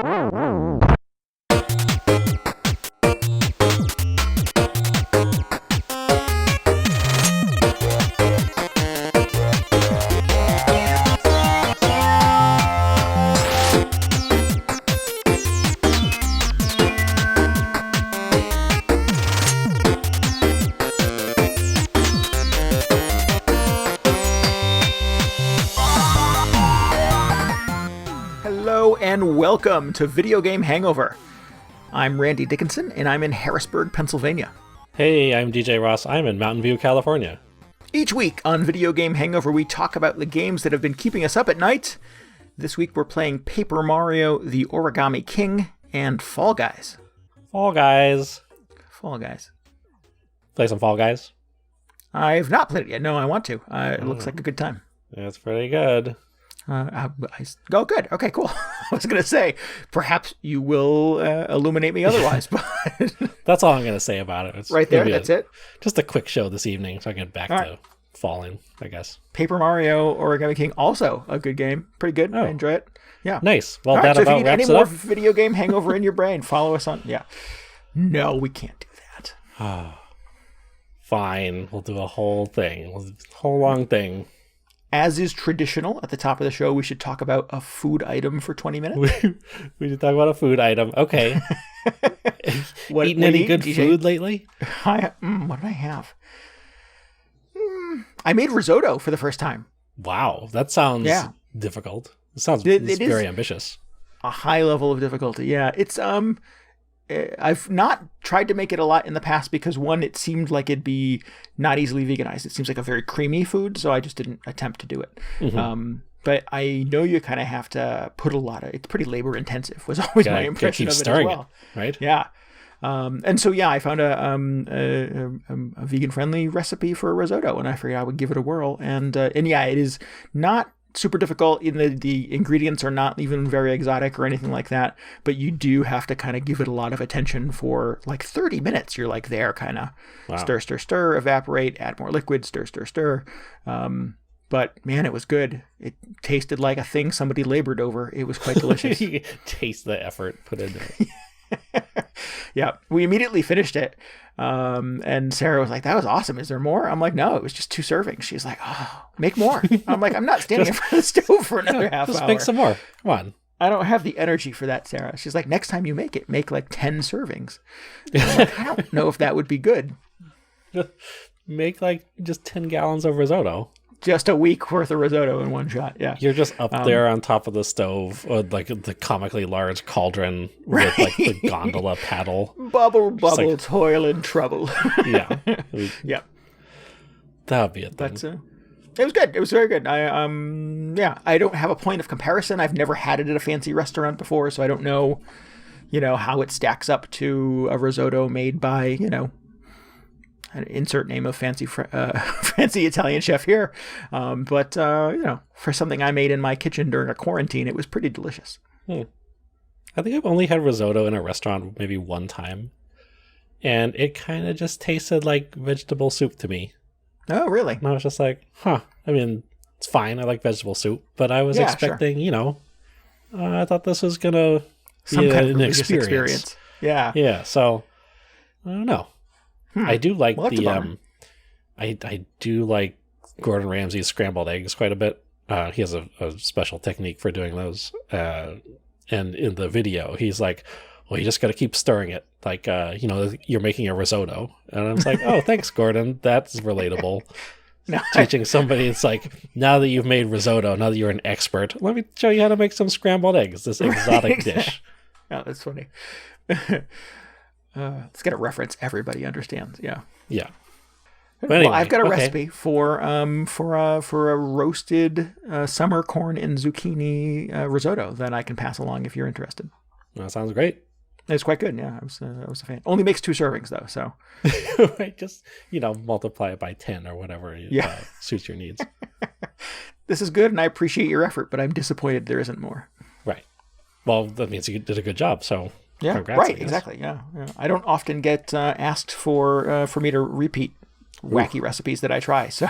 And welcome to Video Game Hangover. I'm Randy Dickinson, and I'm in Harrisburg, Pennsylvania. Hey, I'm DJ Ross. I'm in Mountain View, California. Each week on Video Game Hangover, we talk about the games that have been keeping us up at night. This week we're playing Paper Mario, the Origami King, and Fall Guys. Fall Guys. Fall Guys. Play some Fall Guys? I've not played it yet. No, I want to. It looks like a good time. It's pretty good. Oh, good. Okay, cool. I was going to say, perhaps you will illuminate me otherwise. But that's all I'm going to say about it. It's right there, that's it. Just a quick show this evening, so I can get back to falling, I guess. Paper Mario, Origami King, also a good game. Pretty good. I enjoy it. Yeah. Nice. Well, that so about if you need any more Video Game Hangover in your brain, follow us on... Yeah. No, we can't do that. Fine. We'll do a whole thing. Whole long thing. As is traditional, at the top of the show, we should talk about a food item for 20 minutes. We should talk about a food item. Okay. Eaten any good food lately? What did I have? I made risotto for the first time. Wow. That sounds difficult. It sounds very ambitious. A high level of difficulty. Yeah. It's I've not tried to make it a lot in the past because, one, it seemed like it'd be not easily veganized. It seems like a very creamy food, so I just didn't attempt to do it. Mm-hmm. But I know you kind of have to put a lot of... It's pretty labor intensive, was always my impression of it as well. Right? Yeah. And so, I found a vegan-friendly recipe for a risotto, and I figured I would give it a whirl. And it is not super difficult. In the ingredients are not even very exotic or anything like that, but you do have to kind of give it a lot of attention for like 30 minutes. You're like there kind of stir, evaporate, add more liquid, stir. But man, it was good. It tasted like a thing somebody labored over. It was quite delicious. Taste the effort put into it. Yeah, we immediately finished it. And Sarah was like, that was awesome. Is there more? I'm like, no, it was just 2 servings. She's like, oh, make more. I'm like, I'm not standing in front of the stove for another half hour. Just make some more. Come on. I don't have the energy for that, Sarah. She's like, next time you make it, make like 10 servings. I'm like, I don't know if that would be good. Make like just 10 gallons of risotto. Just a week worth of risotto in one shot. Yeah. You're just up there on top of the stove, or like the comically large cauldron with like the gondola paddle. Bubble, like, toil and trouble. Yeah. Yeah. That would be a thing. But, it was good. It was very good. I don't have a point of comparison. I've never had it at a fancy restaurant before, so I don't know, how it stacks up to a risotto made by, an insert name of fancy Italian chef here. But for something I made in my kitchen during a quarantine, it was pretty delicious. I think I've only had risotto in a restaurant maybe one time. And it kind of just tasted like vegetable soup to me. Oh, really? And I was just like, I mean, it's fine. I like vegetable soup. But I was expecting, I thought this was going to be an experience. Yeah. Yeah, so I don't know. I do like I do like Gordon Ramsay's scrambled eggs quite a bit. He has a special technique for doing those. And in the video, he's like, well, you just got to keep stirring it. Like, you're making a risotto. And I was like, oh, thanks, Gordon. That's relatable. Teaching somebody, it's like, now that you've made risotto, now that you're an expert, let me show you how to make some scrambled eggs, this exotic dish. Oh, that's funny. Let's get a reference everybody understands. Yeah. Yeah. But anyway, well, I've got a recipe for a roasted summer corn and zucchini risotto that I can pass along if you're interested. That sounds great. It's quite good. Yeah, I was a fan. Only makes 2 servings though, so right. Just multiply it by 10 or whatever. Suits your needs. This is good, and I appreciate your effort, but I'm disappointed there isn't more. Right. Well, that means you did a good job. So. Yeah, congrats, right, exactly. Yeah. I don't often get asked for me to repeat wacky recipes that I try. So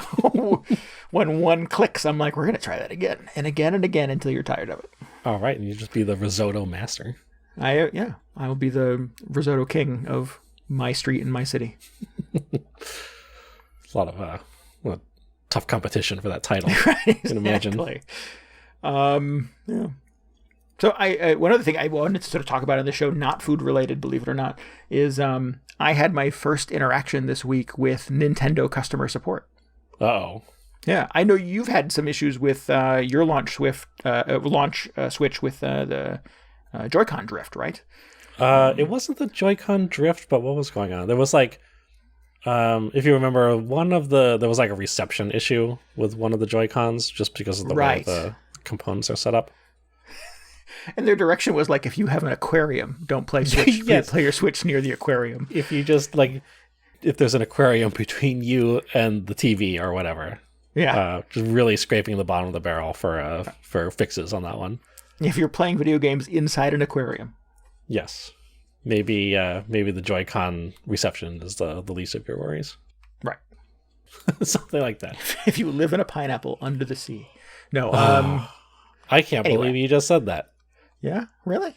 when one clicks, I'm like, we're going to try that again and again and again until you're tired of it. All right, and you just be the risotto master. I will be the risotto king of my street and my city. A lot of tough competition for that title. Right, I can imagine. Yeah. So I one other thing I wanted to sort of talk about on the show, not food related, believe it or not, is I had my first interaction this week with Nintendo customer support. Uh-oh. Yeah, I know you've had some issues with your launch Switch with the Joy-Con drift, right? It wasn't the Joy-Con drift, but what was going on? There was like, if you remember, there was like a reception issue with one of the Joy-Cons just because of the way the components are set up. And their direction was like, if you have an aquarium, don't play Switch. Yes. Play your Switch near the aquarium. If you just if there's an aquarium between you and the TV or whatever. Yeah. Just really scraping the bottom of the barrel for fixes on that one. If you're playing video games inside an aquarium. Yes. Maybe the Joy-Con reception is the least of your worries. Right. Something like that. If you live in a pineapple under the sea. No. I can't believe you just said that. Yeah? Really?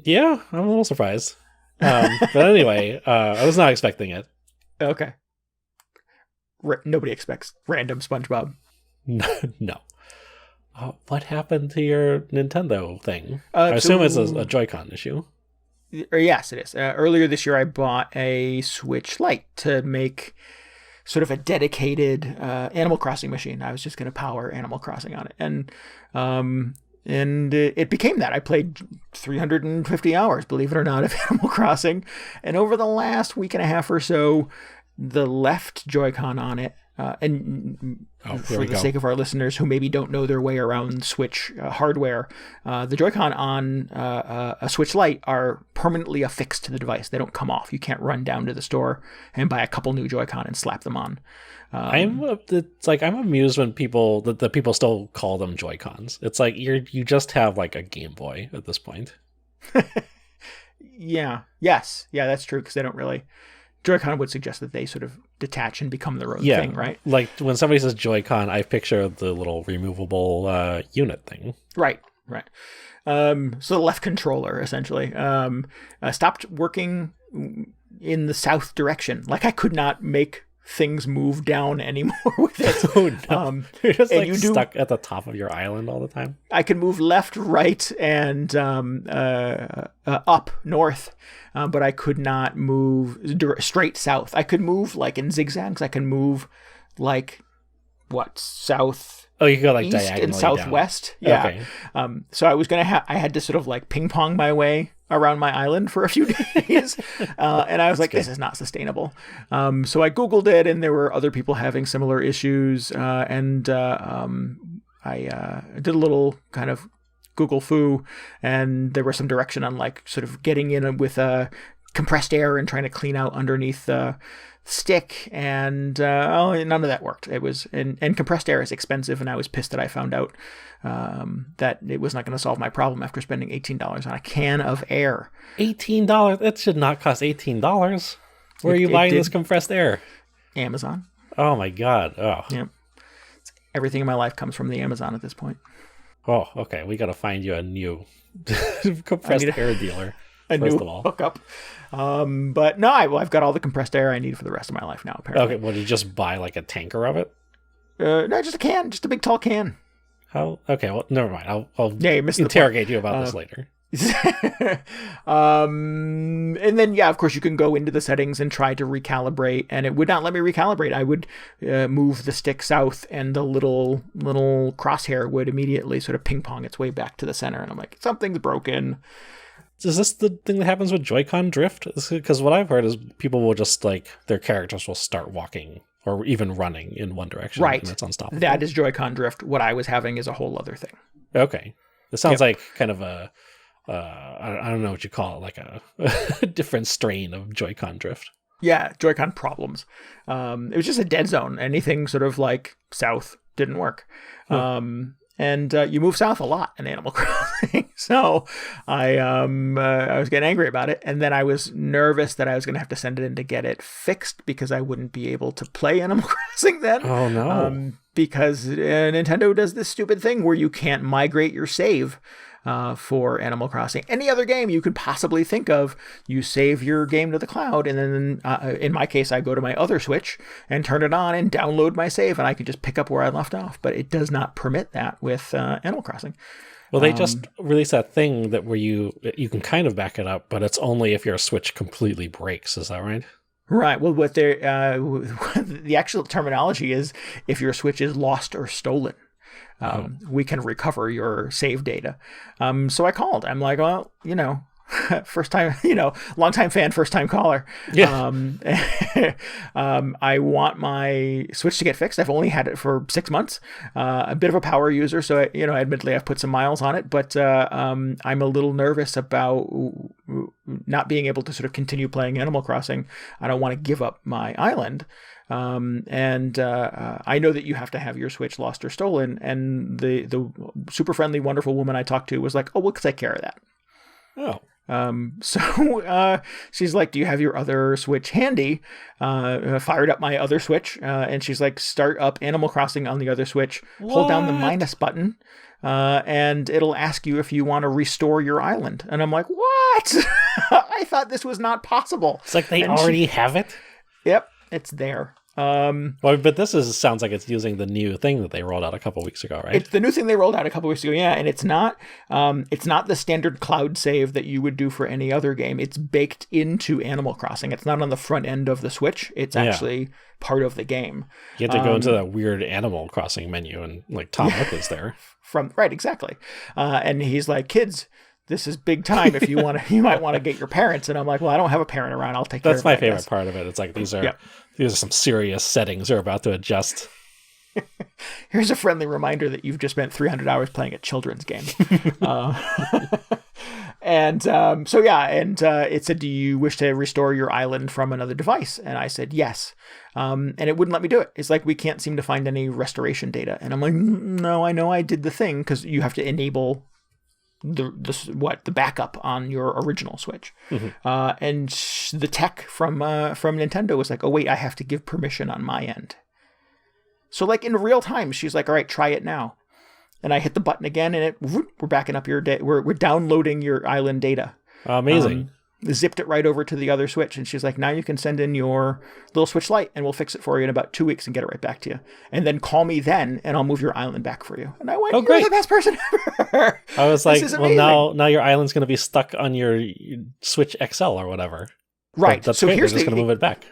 Yeah, I'm a little surprised. But anyway, I was not expecting it. Okay. Nobody expects random SpongeBob. No. What happened to your Nintendo thing? I assume it's a Joy-Con issue. Yes, it is. Earlier this year, I bought a Switch Lite to make sort of a dedicated Animal Crossing machine. I was just going to power Animal Crossing on it. And it became that. I played 350 hours, believe it or not, of Animal Crossing. And over the last week and a half or so, the left Joy-Con on it, for the sake of our listeners who maybe don't know their way around Switch hardware, the Joy-Con on a Switch Lite are permanently affixed to the device. They don't come off. You can't run down to the store and buy a couple new Joy-Con and slap them on. I'm amused when people still call them Joy-Cons. It's like you just have like a Game Boy at this point. Yeah. Yes. Yeah, that's true, because they don't really... Joy-Con would suggest that they sort of detach and become their own thing, right? Like when somebody says Joy-Con, I picture the little removable unit thing. Right. So the left controller, essentially, stopped working in the south direction. Like I could not make things move down anymore with it. Oh, no. You're just stuck at the top of your island all the time. I can move left, right, and up, north, but I could not move straight south. I could move like in zigzags. I can move like south. Oh, you could go like east diagonally and southwest. Down. Yeah. Okay. So I was gonna I had to sort of like ping pong my way around my island for a few days, and I was like, this is not sustainable. So I Googled it, and there were other people having similar issues, and I did a little kind of Google foo, and there was some direction on like sort of getting in with compressed air and trying to clean out underneath the stick, and none of that worked. It was and compressed air is expensive, and I was pissed that I found out that it was not going to solve my problem after spending $18 on a can of air. $18? That should not cost $18. Where are you buying this compressed air? Amazon. Oh my god. Oh. Yeah. Everything in my life comes from the Amazon at this point. Oh, okay. We got to find you a new compressed air dealer. First of all, hookup. But no, I've got all the compressed air I need for the rest of my life now, apparently. Okay, well, did you just buy like a tanker of it? No, just a can, just a big tall can. How? Okay, well, never mind. I'll you interrogate you about this later. And then, yeah, of course, you can go into the settings and try to recalibrate, and it would not let me recalibrate. I would move the stick south, and the little crosshair would immediately sort of ping pong its way back to the center, and I'm like, something's broken. Is this the thing that happens with Joy-Con drift? Because what I've heard is people will just their characters will start walking or even running in one direction. Right. And it's unstoppable. That is Joy-Con drift. What I was having is a whole other thing. Okay. It sounds like kind of a, I don't know what you call it, like a different strain of Joy-Con drift. Yeah, Joy-Con problems. It was just a dead zone. Anything sort of like south didn't work. And you move south a lot in Animal Crossing. So I was getting angry about it. And then I was nervous that I was going to have to send it in to get it fixed because I wouldn't be able to play Animal Crossing then. Oh, no. Because Nintendo does this stupid thing where you can't migrate your save for Animal Crossing. Any other game you could possibly think of, you save your game to the cloud, and then in my case, I go to my other Switch and turn it on and download my save, and I can just pick up where I left off. But it does not permit that with Animal Crossing. Well, they just released that thing that where you can kind of back it up, but it's only if your Switch completely breaks. Is that right? Right. Well, what the actual terminology is, if your Switch is lost or stolen, we can recover your save data. So I called. I'm like, well, first time, long time fan, first time caller. Yeah. I want my Switch to get fixed. I've only had it for 6 months. A bit of a power user, so admittedly I've put some miles on it, but I'm a little nervous about not being able to sort of continue playing Animal Crossing. I don't want to give up my island. And I know that you have to have your Switch lost or stolen, and the super friendly, wonderful woman I talked to was like, "Oh, we'll take care of that." Oh. So she's like, "Do you have your other Switch handy?" Fired up my other Switch, and she's like, "Start up Animal Crossing on the other Switch. What? Hold down the minus button, and it'll ask you if you want to restore your island." And I'm like, "What? I thought this was not possible." It's like they already have it. Yep, it's there. Well, but sounds like it's using the new thing that they rolled out a couple weeks ago, right? It's the new thing they rolled out a couple weeks ago, yeah, and it's not the standard cloud save that you would do for any other game. It's baked into Animal Crossing. It's not on the front end of the Switch. It's actually part of the game. You have to go into that weird Animal Crossing menu, and like Tom Nook is there. Right, exactly. And he's like, "Kids, this is big time. If you want to, you might want to get your parents." And I'm like, "Well, I don't have a parent around. I'll take care of it." That's my favorite part of it. It's like these are some serious settings they're about to adjust. Here's a friendly reminder that you've just spent 300 hours playing a children's game. And it said, "Do you wish to restore your island from another device?" And I said, "Yes." And it wouldn't let me do it. It's like, we can't seem to find any restoration data. And I'm like, "No, I know I did the thing," because you have to enable the backup on your original Switch. And the tech from Nintendo was like, "Oh wait, I have to give permission on my end." So like in real time, she's like, "All right, try it now." And I hit the button again, and we're backing up your data. We're downloading your island data. Amazing. Zipped it right over to the other Switch, and she's like, "Now you can send in your little Switch Lite, and we'll fix it for you in about 2 weeks and get it right back to you. And then call me then, and I'll move your island back for you." And I went, "Oh, great. You're the best person ever." I was like, "Well, now your island's going to be stuck on your Switch XL or whatever." Right. That's so great. Here's They're just going to move it back.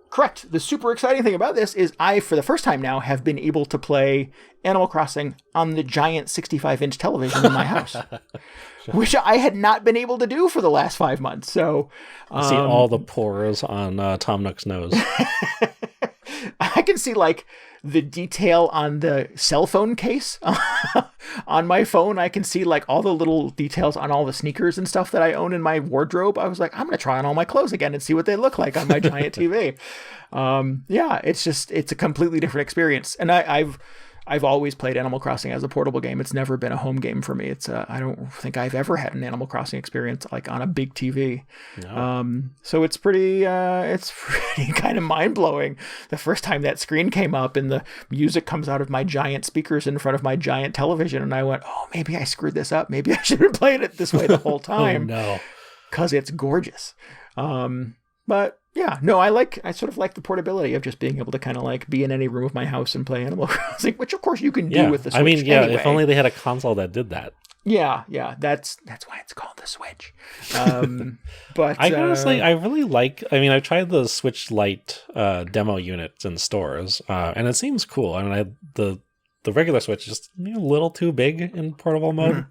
Correct. The super exciting thing about this is I, for the first time now, have been able to play Animal Crossing on the giant 65-inch television in my house, which I had not been able to do for the last 5 months. So see all the pores on Tom Nook's nose. I can see like the detail on the cell phone case on my phone. I can see like all the little details on all the sneakers and stuff that I own in my wardrobe. I was like, I'm going to try on all my clothes again and see what they look like on my giant TV. It's a completely different experience. And I've always played Animal Crossing as a portable game. It's never been a home game for me. I don't think I've ever had an Animal Crossing experience like on a big TV. No. So it's pretty kind of mind blowing. The first time that screen came up and the music comes out of my giant speakers in front of my giant television, and I went, "Oh, maybe I screwed this up. Maybe I should have been playing it this way the whole time." Oh no, because it's gorgeous. But yeah, no, I sort of like the portability of just being able to kind of like be in any room of my house and play Animal Crossing, which of course you can do with the Switch. I mean, anyway. If only they had a console that did that. Yeah, that's why it's called the Switch. But I honestly, I really like. I mean, I've tried the Switch Lite demo units in stores, and it seems cool. I mean, the regular Switch is just a little too big in portable mode.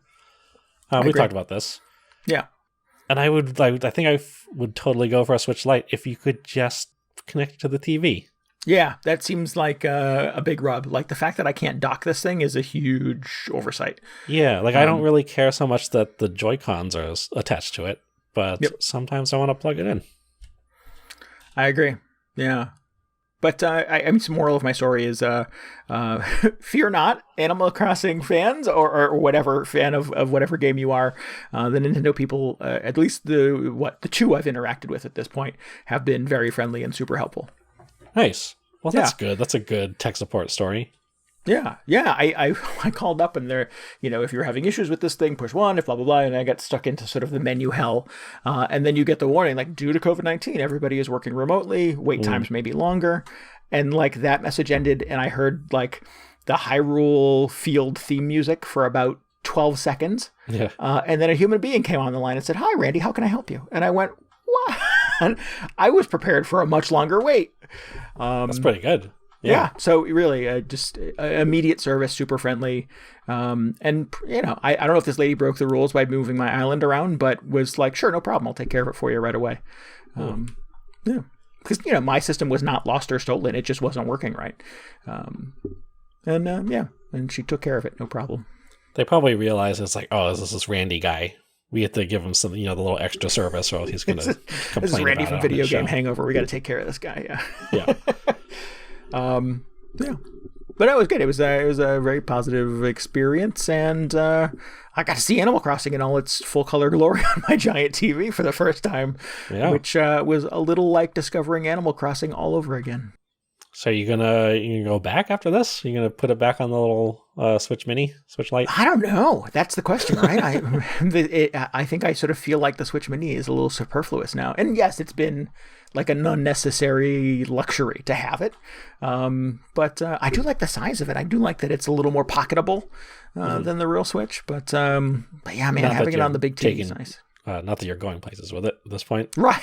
We talked about this. Yeah. And I think I would totally go for a Switch Lite if you could just connect it to the TV. Yeah, that seems like a big rub. Like the fact that I can't dock this thing is a huge oversight. Yeah, like I don't really care so much that the Joy-Cons are attached to it, but sometimes I want to plug it in. I agree. Yeah. But I mean, the moral of my story is fear not, Animal Crossing fans, or whatever fan of whatever game you are. The Nintendo people, at least the two I've interacted with at this point, have been very friendly and super helpful. Nice. Well, that's good. That's a good tech support story. Yeah. I called up and they're, if you're having issues with this thing, push 1, if blah, blah, blah. And I got stuck into sort of the menu hell. And then you get the warning, like, due to COVID-19, everybody is working remotely. Wait times may be longer. And like that message ended. And I heard like the Hyrule Field theme music for about 12 seconds. Yeah. And then a human being came on the line and said, "Hi, Randy, how can I help you?" And I went, "What?" I was prepared for a much longer wait. That's pretty good. Yeah. So really, just immediate service, super friendly. And, I don't know if this lady broke the rules by moving my island around, but was like, "Sure, no problem. I'll take care of it for you right away." Yeah. Because, my system was not lost or stolen. It just wasn't working right. And she took care of it. No problem. They probably realize it's like, oh, this is Randy guy. We have to give him some, the little extra service, or he's going to complain. This is Randy from Video Game Hangover. We got to take care of this guy. Yeah. Yeah. But it was good. It was a very positive experience, and I got to see Animal Crossing in all its full color glory on my giant TV for the first time, which was a little like discovering Animal Crossing all over again. So you gonna go back after this? You gonna put it back on the little Switch Lite? I don't know. That's the question, right? I think I sort of feel like the Switch Mini is a little superfluous now. And yes, it's been like an unnecessary luxury to have it. But I do like the size of it. I do like that it's a little more pocketable than the real Switch. But yeah, man, having it on the big TV is nice. Not that you're going places with it at this point. Right.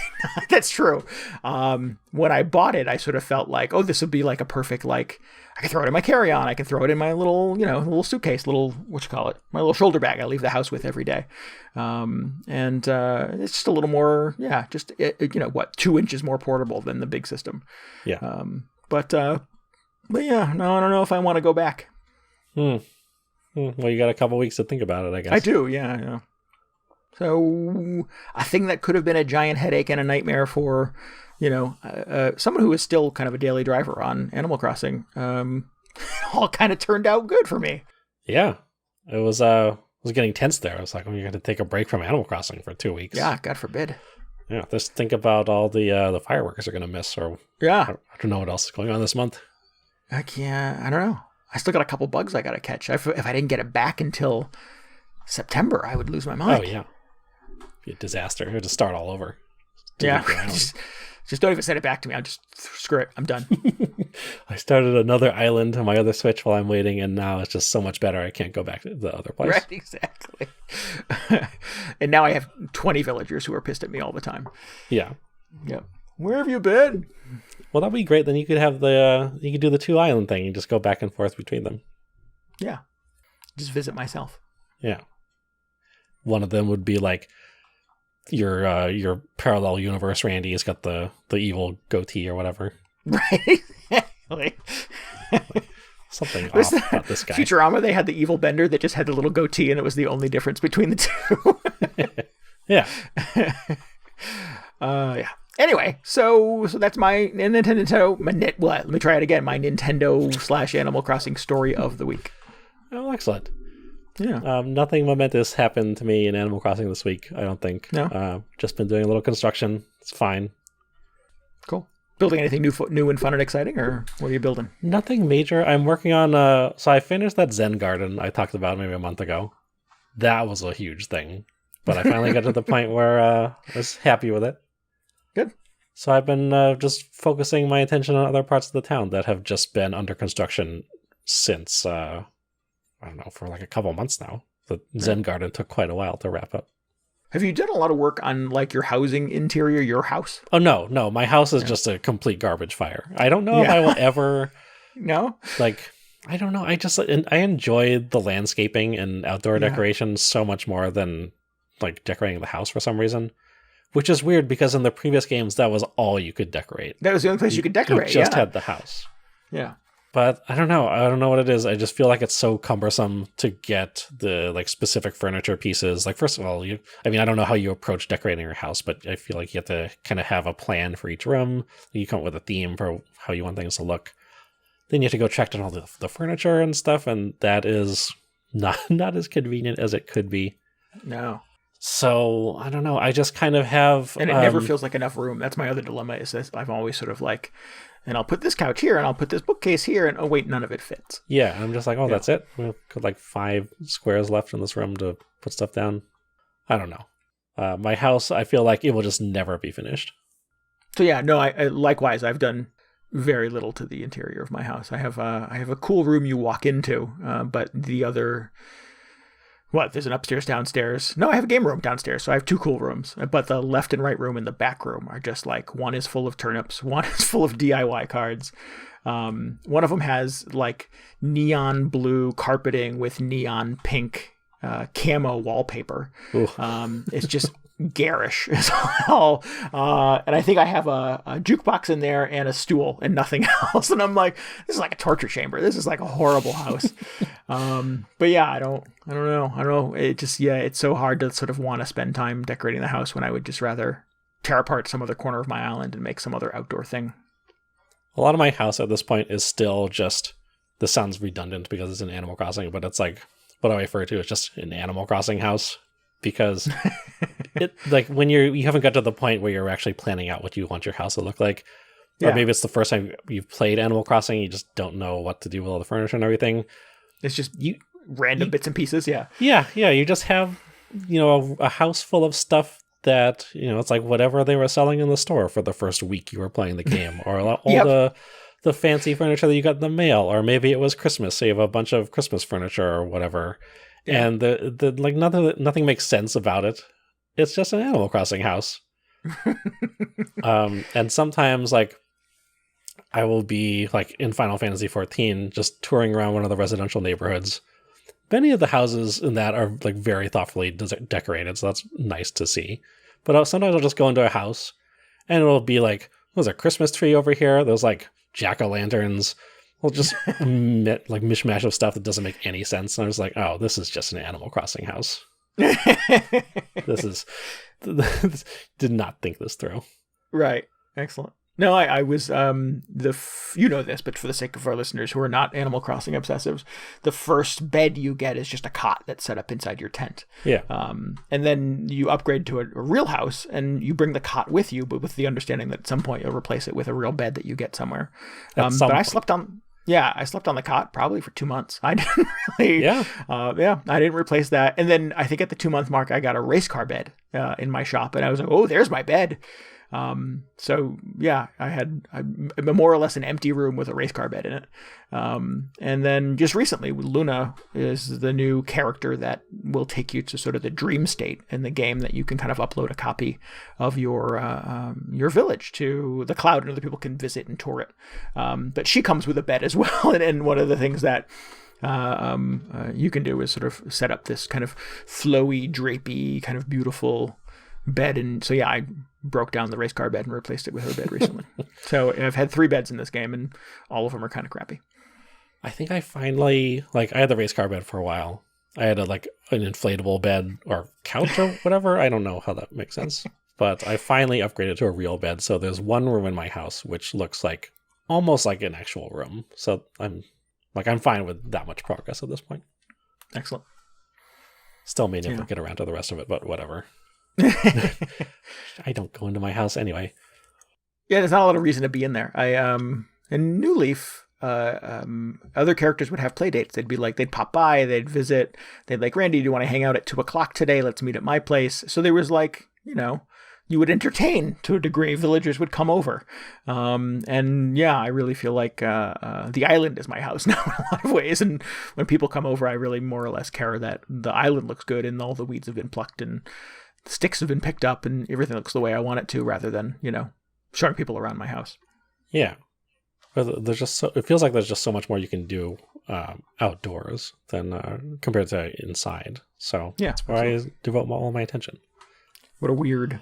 That's true. When I bought it, I sort of felt like, oh, this would be like a perfect, like, I can throw it in my carry-on. I can throw it in my little, little suitcase, my little shoulder bag I leave the house with every day. And it's just a little more, 2 inches more portable than the big system. Yeah. But yeah, no, I don't know if I want to go back. Well, you got a couple weeks to think about it, I guess. I do, yeah. So a thing that could have been a giant headache and a nightmare for, someone who is still kind of a daily driver on Animal Crossing, all kind of turned out good for me. Yeah, it was getting tense there. I was like, you're going to take a break from Animal Crossing for 2 weeks. Yeah, God forbid. Yeah, just think about all the fireworks are going to miss, or I don't know what else is going on this month. I don't know. I still got a couple bugs I got to catch. If I didn't get it back until September, I would lose my mind. Oh yeah. A disaster. It would just start all over. Just don't even send it back to me. I'll just screw it. I'm done. I started another island on my other Switch while I'm waiting, and now it's just so much better. I can't go back to the other place. Right, exactly. And now I have 20 villagers who are pissed at me all the time. Yeah. Yep. Where have you been? Well, that'd be great. Then you could have you could do the 2 island thing and just go back and forth between them. Yeah. Just visit myself. Yeah. One of them would be like your parallel universe. Randy has got the evil goatee or whatever. Right. Exactly. Something off about this guy. Futurama, they had the evil bender that just had the little goatee, and it was the only difference between the two. Yeah. Yeah. Anyway, so that's my Nintendo. Let me try it again. My Nintendo / Animal Crossing story of the week. Oh, excellent. Yeah. Nothing momentous happened to me in Animal Crossing this week, I don't think. No. Just been doing a little construction. It's fine. Cool. Building anything new and fun and exciting, or what are you building? Nothing major. I'm working on so I finished that Zen garden I talked about maybe a month ago. That was a huge thing. But I finally got to the point where I was happy with it. Good. So I've been just focusing my attention on other parts of the town that have just been under construction since I don't know, for like a couple months now. The Zen garden took quite a while to wrap up. Have you done a lot of work on like your housing interior, your house? Oh, no. My house is just a complete garbage fire. I don't know if I will ever... No? Like, I don't know. I enjoy the landscaping and outdoor decorations so much more than like decorating the house for some reason. Which is weird because in the previous games, that was all you could decorate. That was the only place you could decorate. You just had the house. Yeah. But I don't know. I don't know what it is. I just feel like it's so cumbersome to get the like specific furniture pieces. Like, first of all, I don't know how you approach decorating your house, but I feel like you have to kind of have a plan for each room. You come up with a theme for how you want things to look. Then you have to go track down all the furniture and stuff, and that is not as convenient as it could be. No. So I don't know. I just kind of have, and it never feels like enough room. That's my other dilemma. Is this I'm always sort of like, and I'll put this couch here, and I'll put this bookcase here, and oh wait, none of it fits. Yeah, I'm just like, that's it. We've got like 5 squares left in this room to put stuff down. I don't know. My house, I feel like it will just never be finished. So yeah, no. I likewise, I've done very little to the interior of my house. I have a cool room you walk into, but the other. What? There's an upstairs, downstairs. No, I have a game room downstairs, so I have 2 cool rooms. But the left and right room and the back room are just like, one is full of turnips, one is full of DIY cards. One of them has like neon blue carpeting with neon pink camo wallpaper. It's just garish as well. And I think I have a jukebox in there and a stool and nothing else. And I'm like, this is like a torture chamber. This is like a horrible house. But yeah, I don't know. It just, it's so hard to sort of want to spend time decorating the house when I would just rather tear apart some other corner of my island and make some other outdoor thing. A lot of my house at this point is still just, this sounds redundant because it's an Animal Crossing, but it's like, what I refer to as just an Animal Crossing house. Because it, like, when you haven't got to the point where you're actually planning out what you want your house to look like, or maybe it's the first time you've played Animal Crossing, you just don't know what to do with all the furniture and everything. It's just random bits and pieces. Yeah. You just have, a house full of stuff that, it's like whatever they were selling in the store for the first week you were playing the game, or all the fancy furniture that you got in the mail, or maybe it was Christmas, so you have a bunch of Christmas furniture or whatever. Yeah. And the like nothing makes sense about it. It's just an Animal Crossing house. And sometimes like I will be like in Final Fantasy XIV, just touring around one of the residential neighborhoods. Many of the houses in that are like very thoughtfully decorated, so that's nice to see. But sometimes I'll just go into a house and it'll be like, there's a Christmas tree over here. There's like jack-o'-lanterns. Well, just like mishmash of stuff that doesn't make any sense. And I was like, oh, this is just an Animal Crossing house. This did not think this through. Right. Excellent. No, I was, this, but for the sake of our listeners who are not Animal Crossing obsessives, the first bed you get is just a cot that's set up inside your tent. Yeah. And then you upgrade to a real house and you bring the cot with you, but with the understanding that at some point you'll replace it with a real bed that you get somewhere. But I slept on the cot probably for 2 months. I didn't really, I didn't replace that. And then I think at the 2-month mark, I got a race car bed in my shop, and I was like, oh, there's my bed. So yeah, I had more or less an empty room with a race car bed in it. And then just recently, Luna is the new character that will take you to sort of the dream state in the game, that you can kind of upload a copy of your village to the cloud and other people can visit and tour it. But she comes with a bed as well. And one of the things that you can do is sort of set up this kind of flowy, drapey, kind of beautiful bed. And so yeah, I broke down the race car bed and replaced it with her bed recently. So I've had 3 beds in this game, and all of them are kind of crappy. I think I finally, I had the race car bed for a while. I had an inflatable bed or couch or whatever. I don't know how that makes sense, but I finally upgraded to a real bed. So there's one room in my house which looks like almost like an actual room. So I'm fine with that much progress at this point. Excellent. Still may never get around to the rest of it, but whatever. I don't go into my house anyway. Yeah, there's not a lot of reason to be in there. In New Leaf, other characters would have play dates. They'd pop by, they'd visit, they'd like, Randy, do you want to hang out at 2:00 today? Let's meet at my place. So there was you would entertain to a degree. Villagers would come over. And yeah, I really feel like the island is my house now in a lot of ways. And when people come over, I really more or less care that the island looks good and all the weeds have been plucked and the sticks have been picked up and everything looks the way I want it to, rather than, showing people around my house. Yeah. It feels like there's just so much more you can do outdoors than compared to inside. So yeah, that's where I devote all my attention. What a weird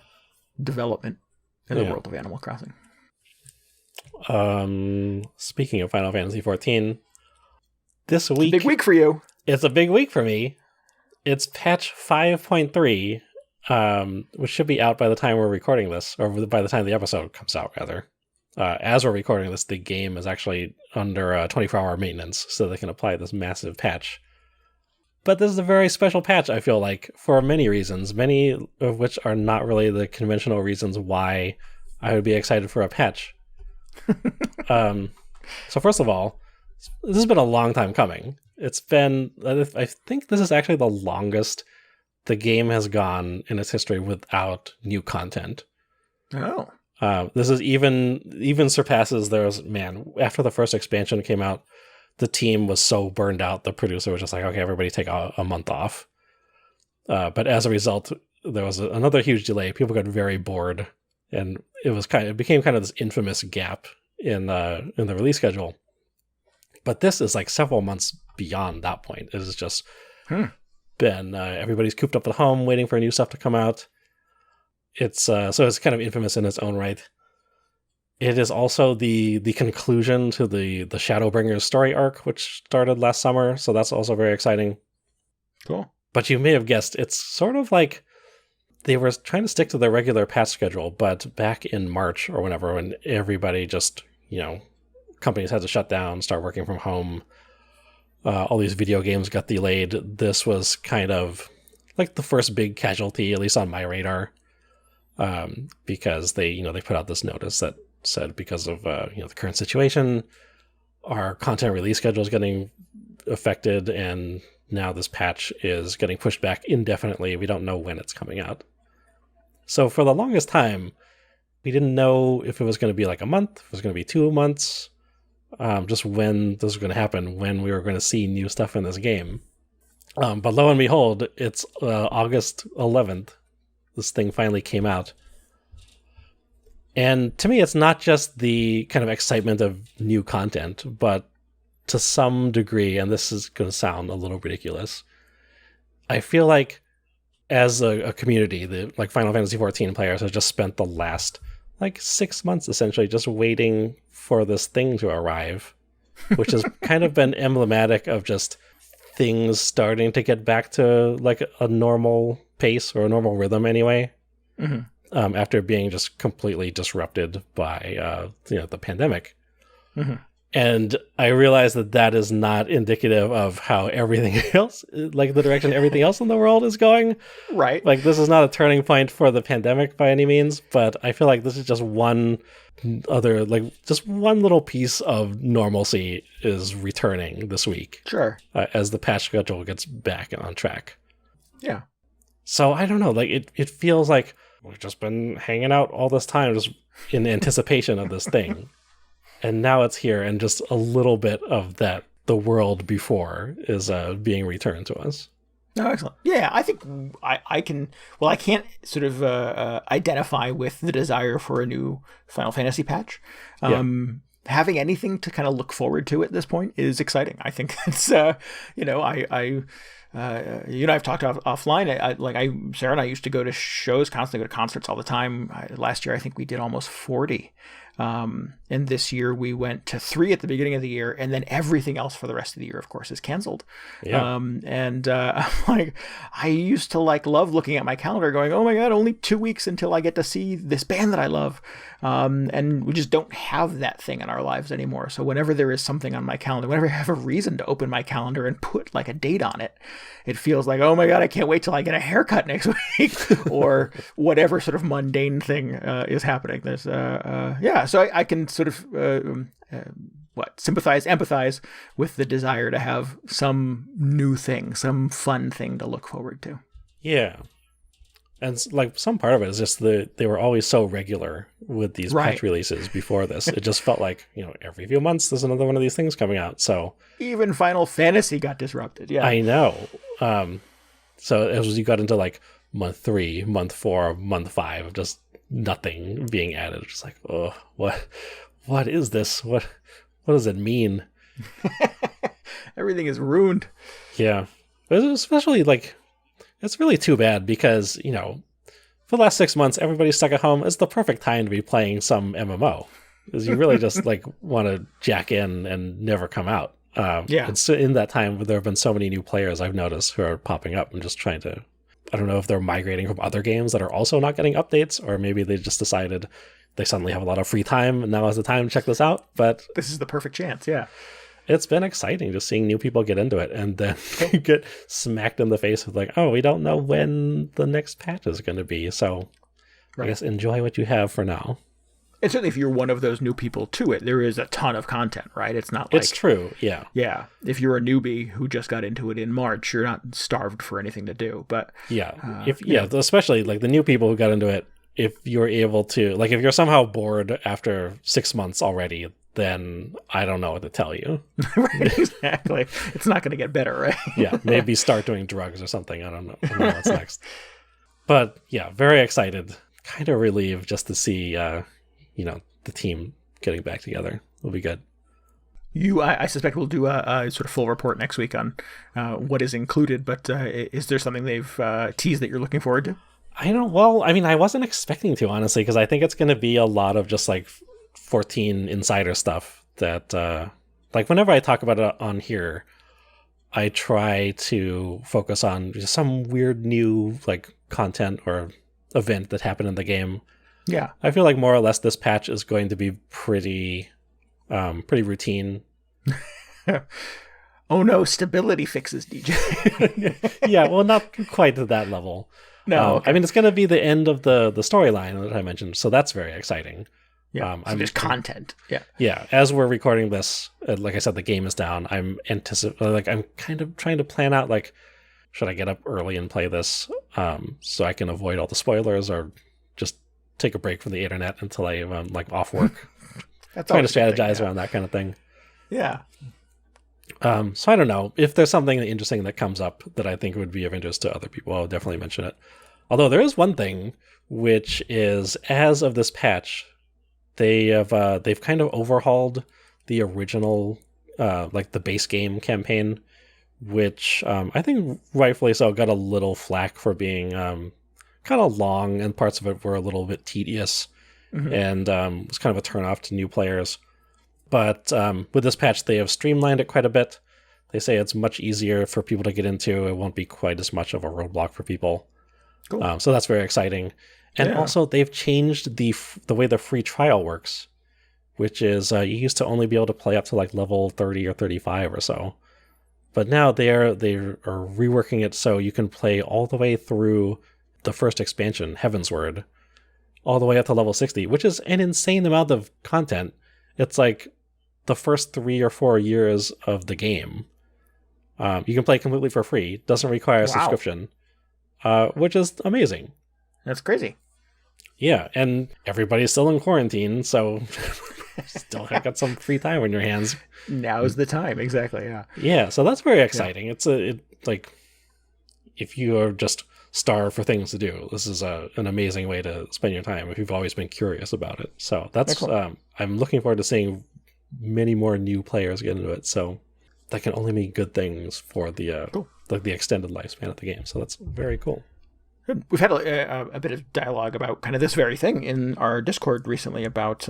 development in the world of Animal Crossing. Speaking of Final Fantasy XIV, this week... It's a big week for you. It's a big week for me. It's patch 5.3, which should be out by the time we're recording this, or by the time the episode comes out, rather. As we're recording this, the game is actually under 24-hour maintenance, so they can apply this massive patch. But this is a very special patch, I feel like, for many reasons, many of which are not really the conventional reasons why I would be excited for a patch. So first of all, this has been a long time coming. It's been, I think this is actually the longest the game has gone in its history without new content. Oh. This is even surpasses after the first expansion came out, the team was so burned out, the producer was just like, okay, everybody take a month off. But as a result, there was another huge delay. People got very bored, and it became kind of this infamous gap in the release schedule. But this is like several months beyond that point. It has just been everybody's cooped up at home waiting for new stuff to come out. So it's kind of infamous in its own right. It is also the conclusion to the Shadowbringers story arc, which started last summer, so that's also very exciting. Cool. But you may have guessed, it's sort of like they were trying to stick to their regular patch schedule, but back in March or whenever, when everybody just, companies had to shut down, start working from home, all these video games got delayed. This was kind of like the first big casualty, at least on my radar, because they put out this notice that said because of the current situation, our content release schedule is getting affected, and now this patch is getting pushed back indefinitely. We don't know when it's coming out. So for the longest time, we didn't know if it was going to be like a month, if it was going to be 2 months, just when this was going to happen, when we were going to see new stuff in this game. But lo and behold, it's August 11th. This thing finally came out. And to me, it's not just the kind of excitement of new content, but to some degree, and this is going to sound a little ridiculous, I feel like as a community, the Final Fantasy XIV players have just spent the last 6 months essentially just waiting for this thing to arrive, which has kind of been emblematic of just things starting to get back to a normal pace or a normal rhythm anyway. Mm-hmm. After being just completely disrupted by the pandemic. Mm-hmm. And I realized that is not indicative of how everything else, the direction everything else in the world is going. Right. This is not a turning point for the pandemic by any means, but I feel like this is just one little piece of normalcy is returning this week. Sure. As the patch schedule gets back on track. Yeah. So I don't know, it feels like we've just been hanging out all this time just in anticipation of this thing. And now it's here, and just a little bit of that, the world before, is being returned to us. Oh, excellent. Yeah, I think I can't sort of identify with the desire for a new Final Fantasy patch. Having anything to kind of look forward to at this point is exciting. I think it's, I've talked offline. Sarah and I used to go to shows constantly, go to concerts all the time. Last year, I think we did almost 40. And this year we went to 3 at the beginning of the year, and then everything else for the rest of the year, of course, is canceled. Yeah. I used to love looking at my calendar going, oh my God, only 2 weeks until I get to see this band that I love. And we just don't have that thing in our lives anymore. So whenever there is something on my calendar, whenever I have a reason to open my calendar and put a date on it, it feels like, oh my God, I can't wait till I get a haircut next week or whatever sort of mundane thing is happening. There's, so I can sort of empathize with the desire to have some new thing, some fun thing to look forward to. Yeah. And some part of it is just they were always so regular with these patch releases before this. It just felt like, every few months there's another one of these things coming out. So even Final Fantasy got disrupted. Yeah, I know. So as you got into month 3, month 4, month 5, just nothing being added. Just oh, what is this? What does it mean? Everything is ruined. Yeah, especially it's really too bad because for the last 6 months everybody's stuck at home. It's the perfect time to be playing some MMO because you really just want to jack in and never come out. And so in that time there have been so many new players I've noticed who are popping up and just trying to. I don't know if they're migrating from other games that are also not getting updates, or maybe they just decided they suddenly have a lot of free time and now is the time to check this out. But this is the perfect chance, yeah. it's been exciting just seeing new people get into it and then get smacked in the face with like, oh, we don't know when the next patch is going to be. So I guess enjoy what you have for now. And certainly if you're one of those new people to it, there is a ton of content, right? It's not like... It's true, yeah. Yeah. If you're a newbie who just got into it in March, you're not starved for anything to do. But yeah, especially like the new people who got into it, if you're able to... Like if you're somehow bored after 6 months already, then I don't know what to tell you. Right, exactly. It's not going to get better, right? Yeah, maybe start doing drugs or something. I don't know what's next. But yeah, very excited. Kind of relieved just to see... the team getting back together will be good. I suspect we'll do a sort of full report next week on what is included, but is there something they've teased that you're looking forward to? I wasn't expecting to, honestly, because I think it's going to be a lot of just like 14 insider stuff that, like whenever I talk about it on here, I try to focus on just some weird new like content or event that happened in the game. Yeah. I feel like more or less this patch is going to be pretty routine. Oh no, stability fixes, DJ. Yeah, well, not quite to that level. No. Okay. I mean, it's going to be the end of the storyline that I mentioned, so that's very exciting. Yeah, so there's content. Yeah. Yeah, as we're recording this, like I said, the game is down. I'm kind of trying to plan out, like, should I get up early and play this so I can avoid all the spoilers, or just take a break from the internet until I'm like off work. That's trying to strategize around that kind of thing. Yeah. So I don't know if there's something interesting that comes up that I think would be of interest to other people. I'll definitely mention it. Although there is one thing, which is as of this patch, they've kind of overhauled the original like the base game campaign, which I think rightfully so got a little flack for being kind of long, and parts of it were a little bit tedious, and was kind of a turnoff to new players. But with this patch, they have streamlined it quite a bit. They say it's much easier for people to get into. It won't be quite as much of a roadblock for people. Cool. So that's very exciting. And also, they've changed the way the free trial works, which is you used to only be able to play up to like level 30 or 35 or so. But now they are reworking it so you can play all the way through the first expansion, Heavensward, all the way up to level 60, which is an insane amount of content. It's like the first 3 or 4 years of the game. You can play completely for free. Doesn't require a subscription, which is amazing. That's crazy. Yeah, and everybody's still in quarantine, so still got some free time on your hands. Now's the time, exactly. Yeah. Yeah, so that's very exciting. Yeah. It's like if you are just starved for things to do, this is an amazing way to spend your time if you've always been curious about it. So that's I'm looking forward to seeing many more new players get into it. So that can only mean good things for the the extended lifespan of the game. So that's very cool. We've had a bit of dialogue about kind of this very thing in our Discord recently about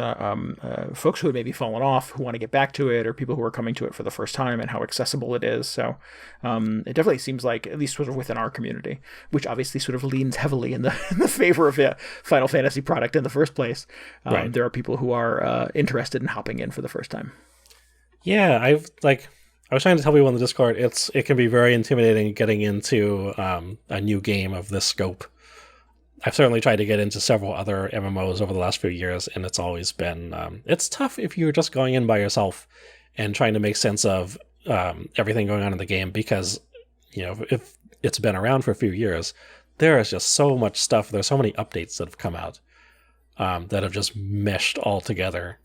folks who had maybe fallen off, who want to get back to it, or people who are coming to it for the first time, and how accessible it is. So it definitely seems like, at least sort of within our community, which obviously sort of leans heavily in the favor of a Final Fantasy product in the first place, there are people who are interested in hopping in for the first time. Yeah, I was trying to tell people in the Discord, it can be very intimidating getting into a new game of this scope. I've certainly tried to get into several other MMOs over the last few years, and it's always been... it's tough if you're just going in by yourself and trying to make sense of everything going on in the game, because, if it's been around for a few years, there is just so much stuff. There's so many updates that have come out that have just meshed all together.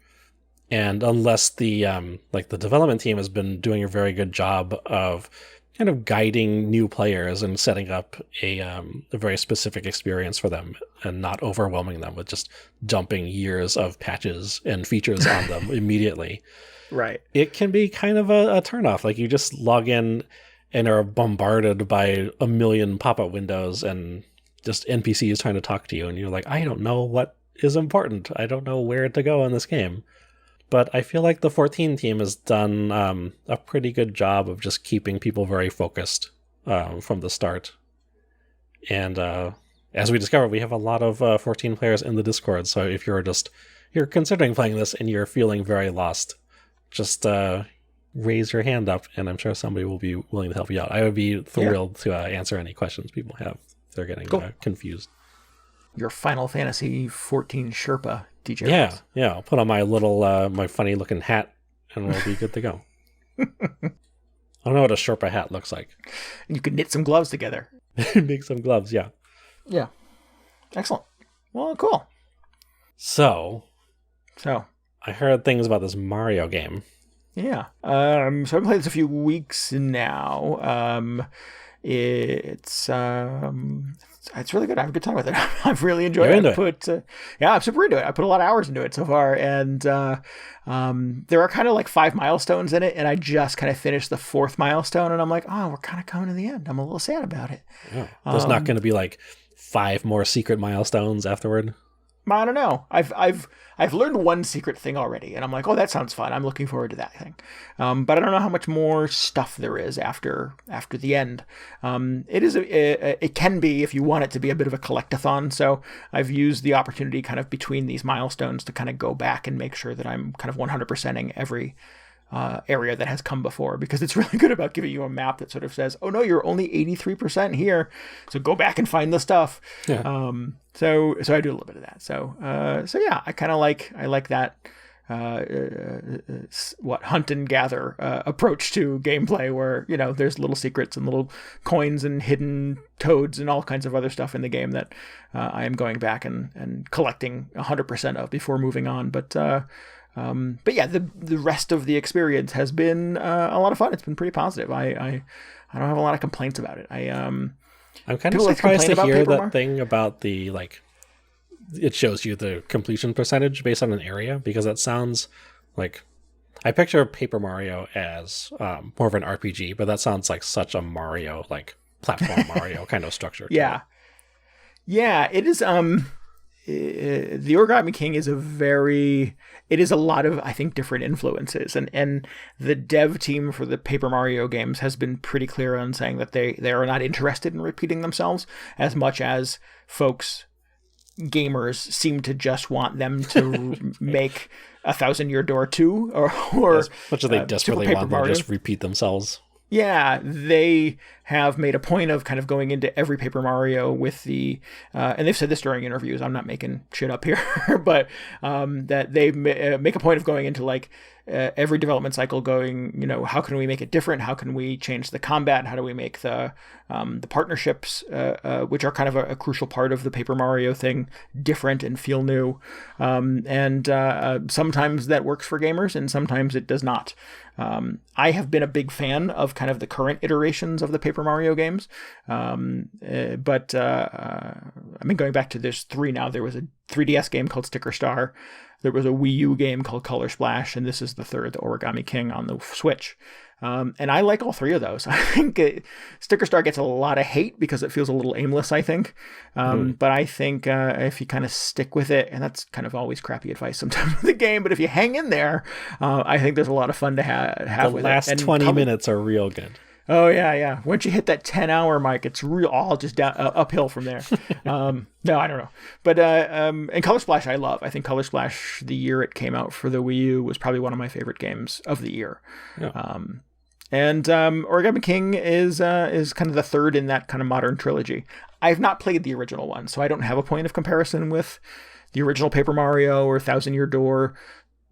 And unless the development team has been doing a very good job of kind of guiding new players and setting up a very specific experience for them and not overwhelming them with just dumping years of patches and features on them immediately, right? It can be kind of a turnoff. Like you just log in and are bombarded by a million pop-up windows and just NPCs trying to talk to you, and you're like, I don't know what is important. I don't know where to go in this game. But I feel like the 14 team has done a pretty good job of just keeping people very focused from the start. And as we discovered, we have a lot of 14 players in the Discord. So if you're considering playing this and you're feeling very lost, just raise your hand up, and I'm sure somebody will be willing to help you out. I would be thrilled to answer any questions people have if they're getting confused. Your Final Fantasy XIV Sherpa DJ. Yeah. I'll put on my little, my funny looking hat, and we'll be good to go. I don't know what a Sherpa hat looks like. You could knit some gloves together. Make some gloves, yeah. Yeah. Excellent. Well, cool. So I heard things about this Mario game. Yeah. So I've played this a few weeks now. It's really good. I have a good time with it. I've really enjoyed it. I'm super into it. I put a lot of hours into it so far, and there are kind of like 5 milestones in it, and I just kind of finished the 4th milestone, and I'm like, oh, we're kind of coming to the end. I'm a little sad about it. Oh. There's not going to be like 5 more secret milestones afterward. I don't know. I've learned one secret thing already, and I'm like, oh, that sounds fun. I'm looking forward to that thing. But I don't know how much more stuff there is after the end. It can be, if you want it to be, a bit of a collectathon. So I've used the opportunity kind of between these milestones to kind of go back and make sure that I'm kind of 100%ing every area that has come before, because it's really good about giving you a map that sort of says, oh no, you're only 83% here, so go back and find the stuff. So I do a little bit of that. So yeah, I like that hunt and gather approach to gameplay, where there's little secrets and little coins and hidden toads and all kinds of other stuff in the game that I am going back and collecting 100% of before moving on. But yeah, the rest of the experience has been a lot of fun. It's been pretty positive. I don't have a lot of complaints about it. I'm kind of surprised to hear that thing about the, like, it shows you the completion percentage based on an area, because that sounds like, I picture Paper Mario as more of an RPG, but that sounds like such a Mario, like platform Mario kind of structure. Yeah, it is. The Origami King is it is a lot of, I think, different influences, and the dev team for the Paper Mario games has been pretty clear on saying that they are not interested in repeating themselves as much as gamers seem to just want them to make 1,000 Year Door 2 or as much as they desperately want them to just repeat themselves. Yeah, they have made a point of kind of going into every Paper Mario with the, and they've said this during interviews, I'm not making shit up here, but that they make a point of going into like every development cycle going, how can we make it different? How can we change the combat? How do we make the partnerships, which are kind of a crucial part of the Paper Mario thing, different and feel new? And sometimes that works for gamers and sometimes it does not. I have been a big fan of kind of the current iterations of the Paper Mario games. But going back to there's 3 now. There was a 3DS game called Sticker Star. There was a Wii U game called Color Splash, and this is the 3rd, the Origami King on the Switch. And I like all 3 of those. I think Sticker Star gets a lot of hate because it feels a little aimless, I think. But I think if you kind of stick with it, and that's kind of always crappy advice sometimes with the game, but if you hang in there, I think there's a lot of fun to have with it. The last 20 minutes are real good. Oh, yeah. Once you hit that 10-hour mark, it's all just down, uphill from there. No, I don't know. But and Color Splash I love. I think Color Splash, the year it came out for the Wii U, was probably one of my favorite games of the year. Yeah. And Origami King is kind of the 3rd in that kind of modern trilogy. I've not played the original one, so I don't have a point of comparison with the original Paper Mario or 1,000 Year Door.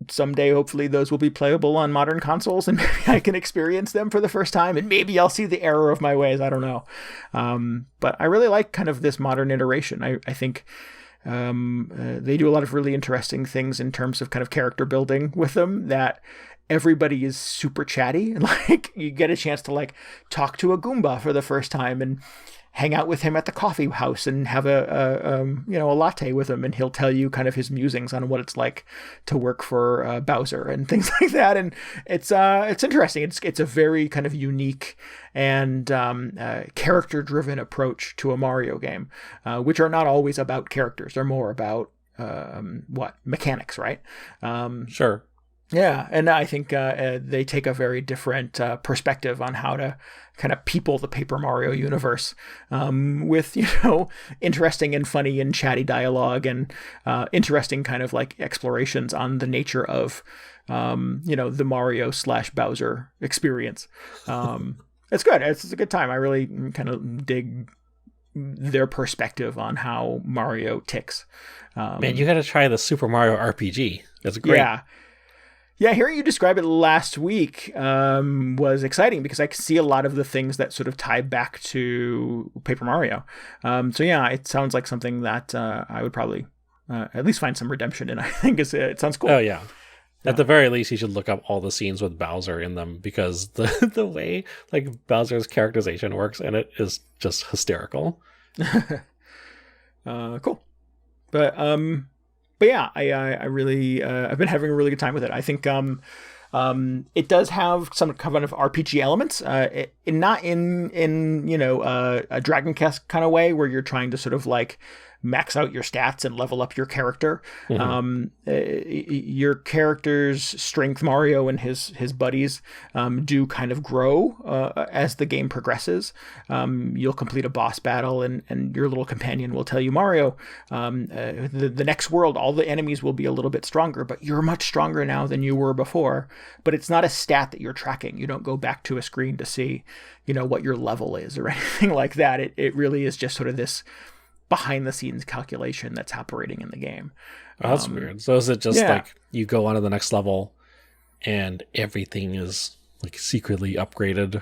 Someday, hopefully, those will be playable on modern consoles, and maybe I can experience them for the first time, and maybe I'll see the error of my ways. I don't know. But I really like kind of this modern iteration. I think they do a lot of really interesting things in terms of kind of character building with them, that everybody is super chatty. Like, you get a chance to like talk to a Goomba for the first time and hang out with him at the coffee house and have a latte with him, and he'll tell you kind of his musings on what it's like to work for Bowser and things like that. And it's interesting. It's a very kind of unique and character driven approach to a Mario game, which are not always about characters. They're more about mechanics, right? Sure. Yeah, and I think they take a very different perspective on how to kind of people the Paper Mario universe with, interesting and funny and chatty dialogue and interesting kind of like explorations on the nature of, the Mario / Bowser experience. It's good. It's a good time. I really kind of dig their perspective on how Mario ticks. Man, you got to try the Super Mario RPG. That's great. Yeah, hearing you describe it last week was exciting because I could see a lot of the things that sort of tie back to Paper Mario. So yeah, it sounds like something that I would probably at least find some redemption in. I think it sounds cool. Oh yeah. At the very least, you should look up all the scenes with Bowser in them because the way like Bowser's characterization works in it is just hysterical. Cool, but yeah, I really I've been having a really good time with it. I think it does have some kind of RPG elements, not in a Dragon Quest kind of way where you're trying to sort of like max out your stats and level up your character. Your character's strength, Mario and his buddies, do kind of grow as the game progresses. You'll complete a boss battle and your little companion will tell you, Mario, the next world, all the enemies will be a little bit stronger, but you're much stronger now than you were before. But it's not a stat that you're tracking. You don't go back to a screen to see, what your level is or anything like that. It really is just sort of this behind the scenes calculation that's operating in the game. Oh, that's weird. So is it just like you go on to the next level and everything is like secretly upgraded?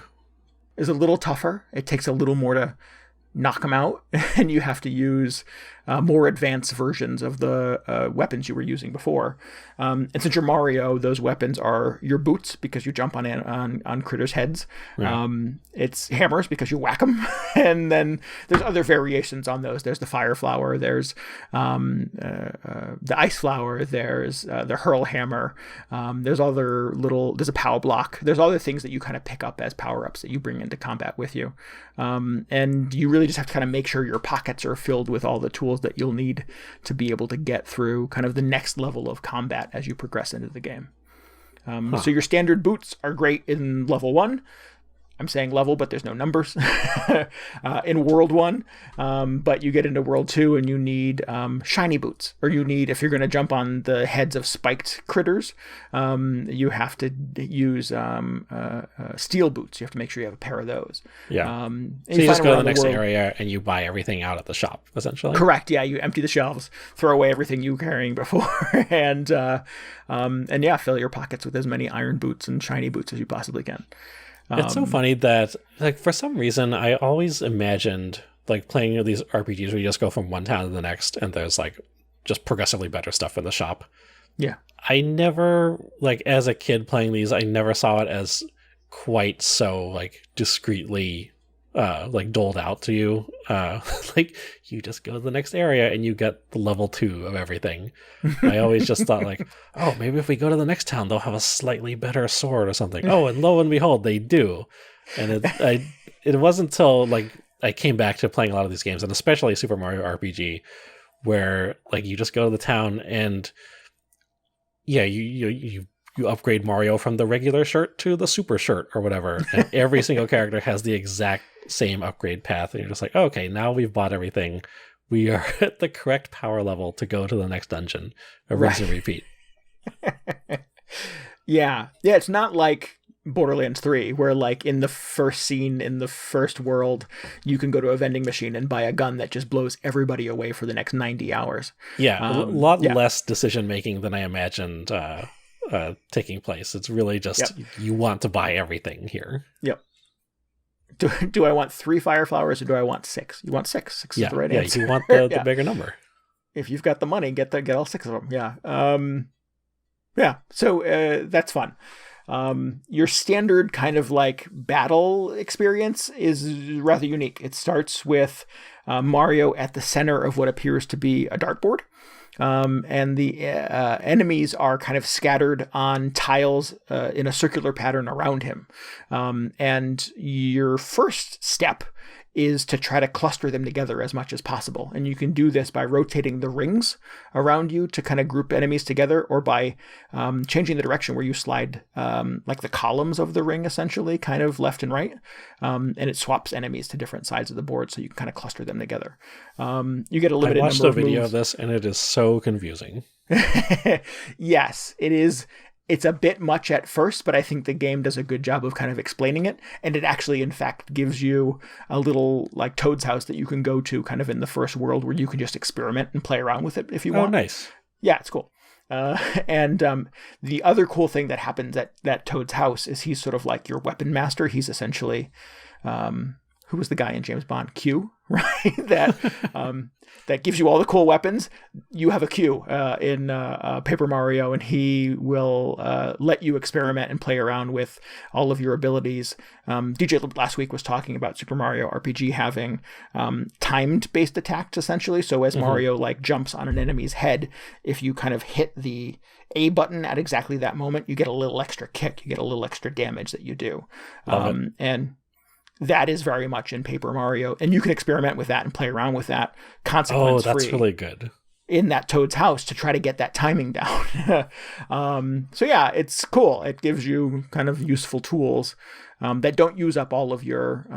It's a little tougher. It takes a little more to knock them out, and you have to use more advanced versions of the weapons you were using before. And since you're Mario, those weapons are your boots because you jump on critters' heads. Right. It's hammers because you whack them, and then there's other variations on those. There's the fire flower. There's the ice flower. There's the hurl hammer. There's there's a power block. There's other things that you kind of pick up as power-ups that you bring into combat with you. And you really just have to kind of make sure your pockets are filled with all the tools that you'll need to be able to get through kind of the next level of combat as you progress into the game. So your standard boots are great in level 1. I'm saying level, but there's no numbers in World 1. But you get into World 2 and you need shiny boots. Or you need, if you're going to jump on the heads of spiked critters, you have to use steel boots. You have to make sure you have a pair of those. Yeah. So you just go to the next area and you buy everything out at the shop, essentially? Correct. Yeah, you empty the shelves, throw away everything you were carrying before, and fill your pockets with as many iron boots and shiny boots as you possibly can. It's so funny that, like, for some reason, I always imagined, like, playing these RPGs where you just go from one town to the next, and there's, like, just progressively better stuff in the shop. Yeah. I never, like, as a kid playing these, I never saw it as quite so, like, discreetly, like, doled out to you. Like, you just go to the next area and you get the level 2 of everything. I always just thought, like, oh, maybe if we go to the next town, they'll have a slightly better sword or something. Oh, and lo and behold, they do. And it wasn't until, like, I came back to playing a lot of these games, and especially Super Mario RPG, where, like, you just go to the town and, yeah, you upgrade Mario from the regular shirt to the super shirt or whatever. And every single character has the exact same upgrade path. And you're just like, oh, okay, now we've bought everything. We are at the correct power level to go to the next dungeon. Rinse and repeat. Yeah. Yeah, it's not like Borderlands 3, where, like, in the first scene, in the first world, you can go to a vending machine and buy a gun that just blows everybody away for the next 90 hours. Yeah, a lot less decision-making than I imagined taking place. It's really just you want to buy everything here. Yep. Do I want 3 fire flowers or do I want 6? You want 6. 6 is the right answer. You want the bigger number. If you've got the money, get all 6 of them. Yeah. So that's fun. Your standard kind of like battle experience is rather unique. It starts with Mario at the center of what appears to be a dartboard. And the enemies are kind of scattered on tiles in a circular pattern around him. And your first step is to try to cluster them together as much as possible. And you can do this by rotating the rings around you to kind of group enemies together, or by changing the direction where you slide like the columns of the ring, essentially, kind of left and right. And it swaps enemies to different sides of the board, so you can kind of cluster them together. You get a limited number of moves. I watched a video of this, and it is so confusing. Yes, it is. It's a bit much at first, but I think the game does a good job of kind of explaining it. And it actually, in fact, gives you a little like Toad's house that you can go to kind of in the first world, where you can just experiment and play around with it if you want. Oh, nice. Yeah, it's cool. And the other cool thing that happens at that Toad's house is he's sort of like your weapon master. He's essentially, who was the guy in James Bond? Q, right? That gives you all the cool weapons. You have a Q in Paper Mario, and he will let you experiment and play around with all of your abilities. DJ last week was talking about Super Mario RPG having timed-based attacks, essentially. So as Mario like jumps on an enemy's head, if you kind of hit the A button at exactly that moment, you get a little extra kick. You get a little extra damage that you do. And that is very much in Paper Mario, and you can experiment with that and play around with that consequence-free. Oh, that's really good. In that Toad's house to try to get that timing down. So yeah, it's cool. It gives you kind of useful tools that don't use up all of your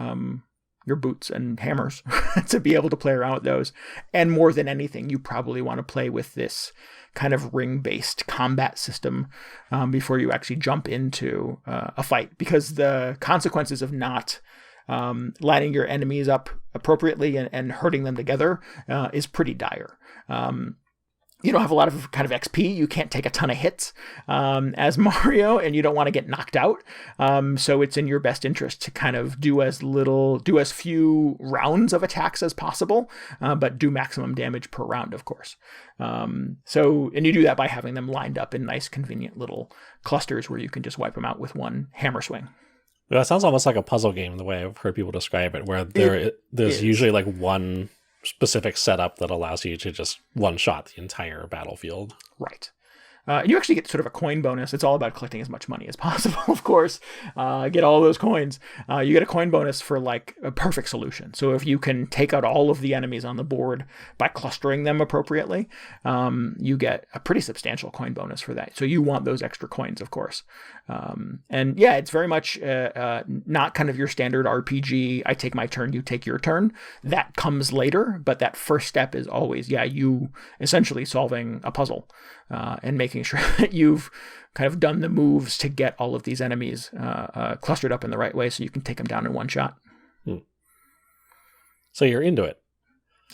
boots and hammers to be able to play around with those. And more than anything, you probably want to play with this kind of ring-based combat system before you actually jump into a fight, because the consequences of not lining your enemies up appropriately and hurting them together is pretty dire. You don't have a lot of kind of XP. You can't take a ton of hits as Mario, and you don't want to get knocked out. So it's in your best interest to kind of do as few rounds of attacks as possible, but do maximum damage per round, of course. And you do that by having them lined up in nice, convenient little clusters where you can just wipe them out with one hammer swing. Well, it sounds almost like a puzzle game, the way I've heard people describe it, where there's usually like one specific setup that allows you to just one-shot the entire battlefield. Right. You actually get sort of a coin bonus. It's all about collecting as much money as possible, of course. Get all those coins. You get a coin bonus for like a perfect solution. So if you can take out all of the enemies on the board by clustering them appropriately, you get a pretty substantial coin bonus for that. So you want those extra coins, of course. And yeah, it's very much not kind of your standard RPG, I take my turn, you take your turn. That comes later, but that first step is always, you essentially solving a puzzle and making sure that you've kind of done the moves to get all of these enemies clustered up in the right way so you can take them down in one shot. So you're into it.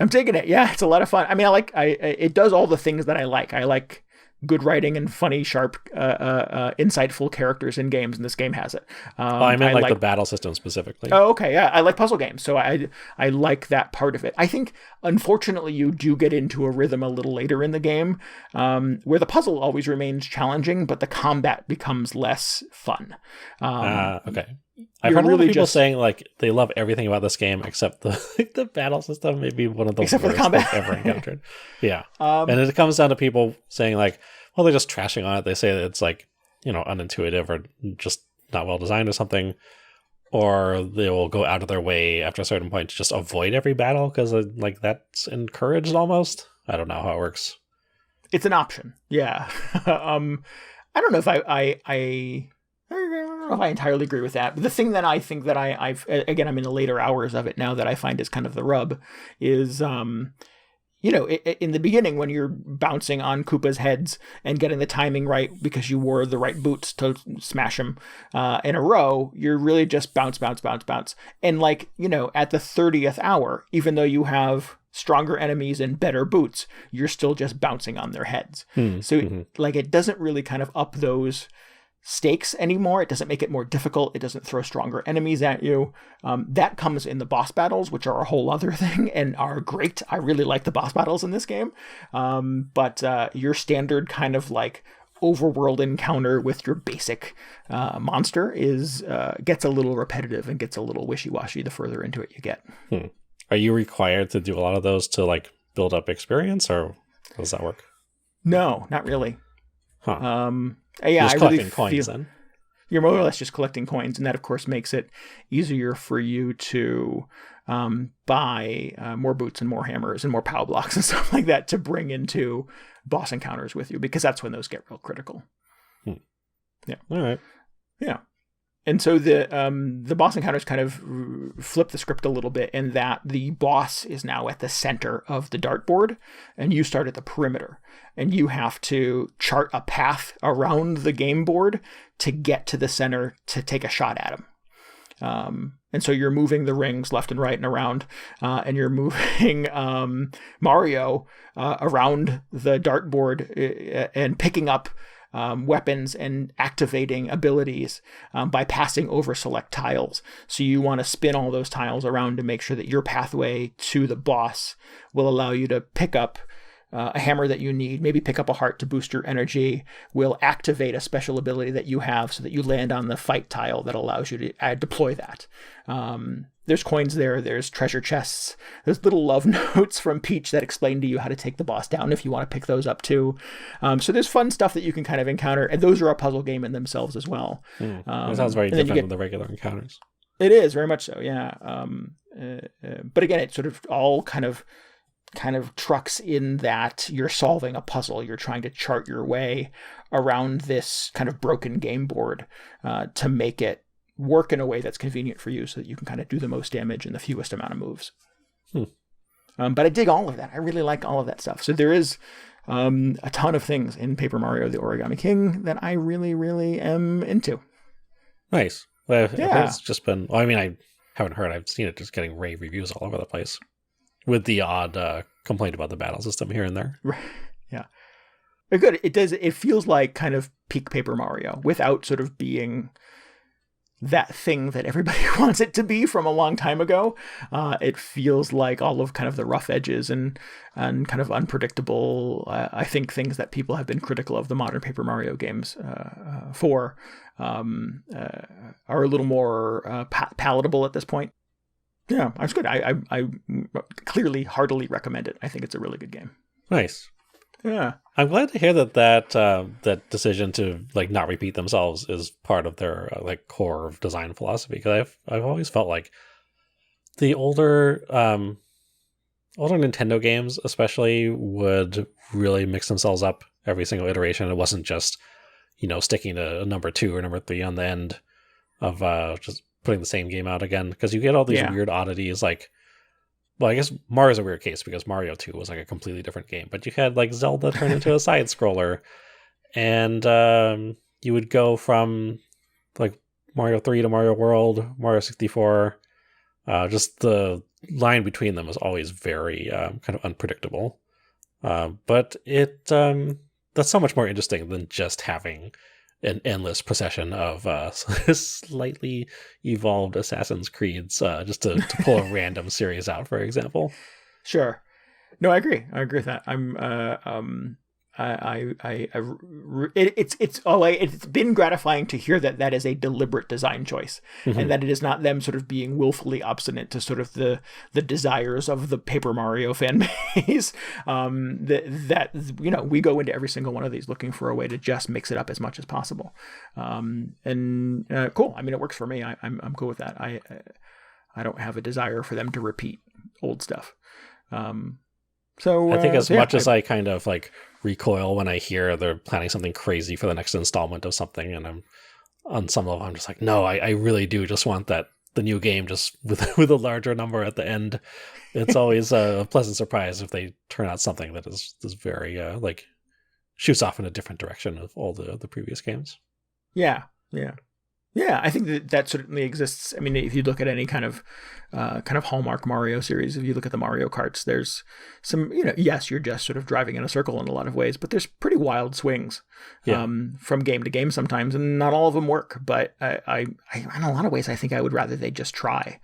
I'm taking it. Yeah, it's a lot of fun. I mean, it does all the things that I like. I like good writing and funny, sharp, insightful characters in games, and this game has it. I meant like the battle system specifically. Oh, okay, yeah. I like puzzle games, so I like that part of it. I think, unfortunately, you do get into a rhythm a little later in the game where the puzzle always remains challenging, but the combat becomes less fun. Okay. I've heard really people saying like they love everything about this game except the battle system. Maybe one of the worst they've ever encountered. Yeah, and it comes down to people saying like, well, they're just trashing on it. They say that it's like, unintuitive or just not well designed or something, or they will go out of their way after a certain point to just avoid every battle because like that's encouraged almost. I don't know how it works. It's an option. Yeah. I don't know if I don't know if I entirely agree with that. But the thing that I think that I've again, I'm in the later hours of it now, that I find is kind of the rub is, in the beginning when you're bouncing on Koopa's heads and getting the timing right because you wore the right boots to smash them in a row, you're really just bounce. And at the 30th hour, even though you have stronger enemies and better boots, you're still just bouncing on their heads. It doesn't really kind of up those stakes anymore. It doesn't make it more difficult. It doesn't throw stronger enemies at you. That comes in the boss battles, which are a whole other thing and are great. I really like the boss battles in this game. But your standard kind of like overworld encounter with your basic monster gets a little repetitive and gets a little wishy-washy the further into it you get. Are you required to do a lot of those to like build up experience, or how does that work? No, not really. Huh. Yeah, just collecting coins then. you're more or less just collecting coins, and that of course makes it easier for you to buy more boots and more hammers and more POW blocks and stuff like that to bring into boss encounters with you, because that's when those get real critical. Yeah. All right. Yeah. And so the boss encounters kind of flip the script a little bit, in that the boss is now at the center of the dartboard and you start at the perimeter, and you have to chart a path around the game board to get to the center to take a shot at him. And so you're moving the rings left and right and around, and you're moving Mario around the dartboard and picking up weapons and activating abilities by passing over select tiles. So you want to spin all those tiles around to make sure that your pathway to the boss will allow you to pick up a hammer that you need, maybe pick up a heart to boost your energy, will activate a special ability that you have so that you land on the fight tile that allows you to deploy that. There's coins there, there's treasure chests, there's little love notes from Peach that explain to you how to take the boss down if you want to pick those up too. So there's fun stuff that you can kind of encounter, and those are a puzzle game in themselves as well. It sounds very different from the regular encounters. It is, very much so, yeah. But again, it sort of all kind of trucks in that you're solving a puzzle. You're trying to chart your way around this kind of broken game board to make it work in a way that's convenient for you so that you can kind of do the most damage in the fewest amount of moves. But I dig all of that. I really like all of that stuff. So there is a ton of things in Paper Mario the Origami King that I really, really am into. Nice. Well, yeah. It's just been, well, I mean, I haven't heard, I've seen it just getting rave reviews all over the place, with the odd complaint about the battle system here and there. Yeah. But good. It feels like kind of peak Paper Mario without sort of being that thing that everybody wants it to be from a long time ago. It feels like all of kind of the rough edges and kind of unpredictable, I think, things that people have been critical of the modern Paper Mario games for are a little more palatable at this point. Yeah, it's good. I clearly heartily recommend it. I think it's a really good game. Nice. Yeah, I'm glad to hear that decision to like not repeat themselves is part of their like core of design philosophy. Because I've always felt like the older Nintendo games, especially, would really mix themselves up every single iteration. It wasn't just sticking to number 2 or number 3 on the end of just putting the same game out again, because you get all these weird oddities. Like, well, I guess Mario's a weird case because Mario 2 was like a completely different game, but you had like Zelda turn into a side scroller, and you would go from like Mario 3 to Mario World, Mario 64. Just the line between them was always very kind of unpredictable. But that's so much more interesting than just having an endless procession of slightly evolved Assassin's Creeds, just to pull a random series out, for example. Sure. No, I agree. I agree with that. It's been gratifying to hear that is a deliberate design choice, and that it is not them sort of being willfully obstinate to sort of the desires of the Paper Mario fan base. We go into every single one of these looking for a way to just mix it up as much as possible. Cool. I mean, it works for me. I'm cool with that. I don't have a desire for them to repeat old stuff. So I think as much as I kind of like recoil when I hear they're planning something crazy for the next installment of something, and I'm on some level, I'm just like, no, I really do just want the new game just with a larger number at the end. It's always a pleasant surprise if they turn out something that is very like shoots off in a different direction of all the previous games. Yeah. I think that certainly exists. I mean, if you look at any kind of Hallmark Mario series, if you look at the Mario Karts, there's some, yes, you're just sort of driving in a circle in a lot of ways, but there's pretty wild swings from game to game sometimes, and not all of them work. But I in a lot of ways, I think I would rather they just try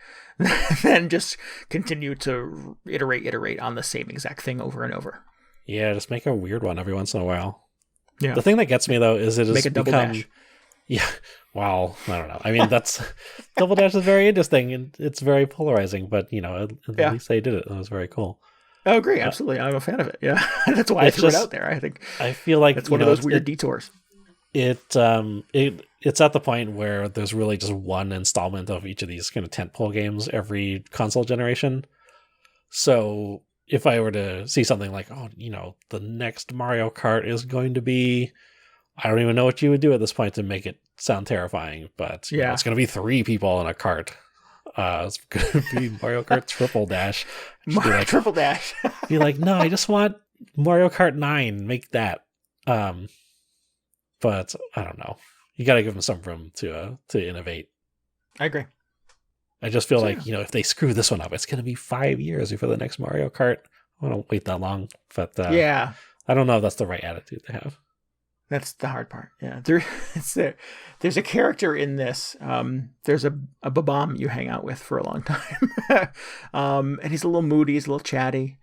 than just continue to iterate on the same exact thing over and over. Yeah, just make a weird one every once in a while. Yeah. The thing that gets me though is it has make a double dash. Yeah. Wow. I don't know. I mean, that's Double Dash is very interesting and it's very polarizing, but at least they did it. That was very cool. I agree. Absolutely. I'm a fan of it. Yeah. That's why I threw it out there. I feel like it's one of those weird detours. it's at the point where there's really just one installment of each of these kind of tentpole games every console generation. So if I were to see something like, the next Mario Kart is going to be, I don't even know what you would do at this point to make it sound terrifying, but it's going to be 3 people in a cart. It's going to be Mario Kart Triple Dash. Triple Dash. Be like, no, I just want Mario Kart 9. Make that. But I don't know. You got to give them some room to innovate. I agree. I just feel like, if they screw this one up, it's going to be 5 years before the next Mario Kart. I don't wait that long. But I don't know if that's the right attitude to have. That's the hard part. Yeah. There's a character in this. There's a Babam you hang out with for a long time. And he's a little moody. He's a little chatty.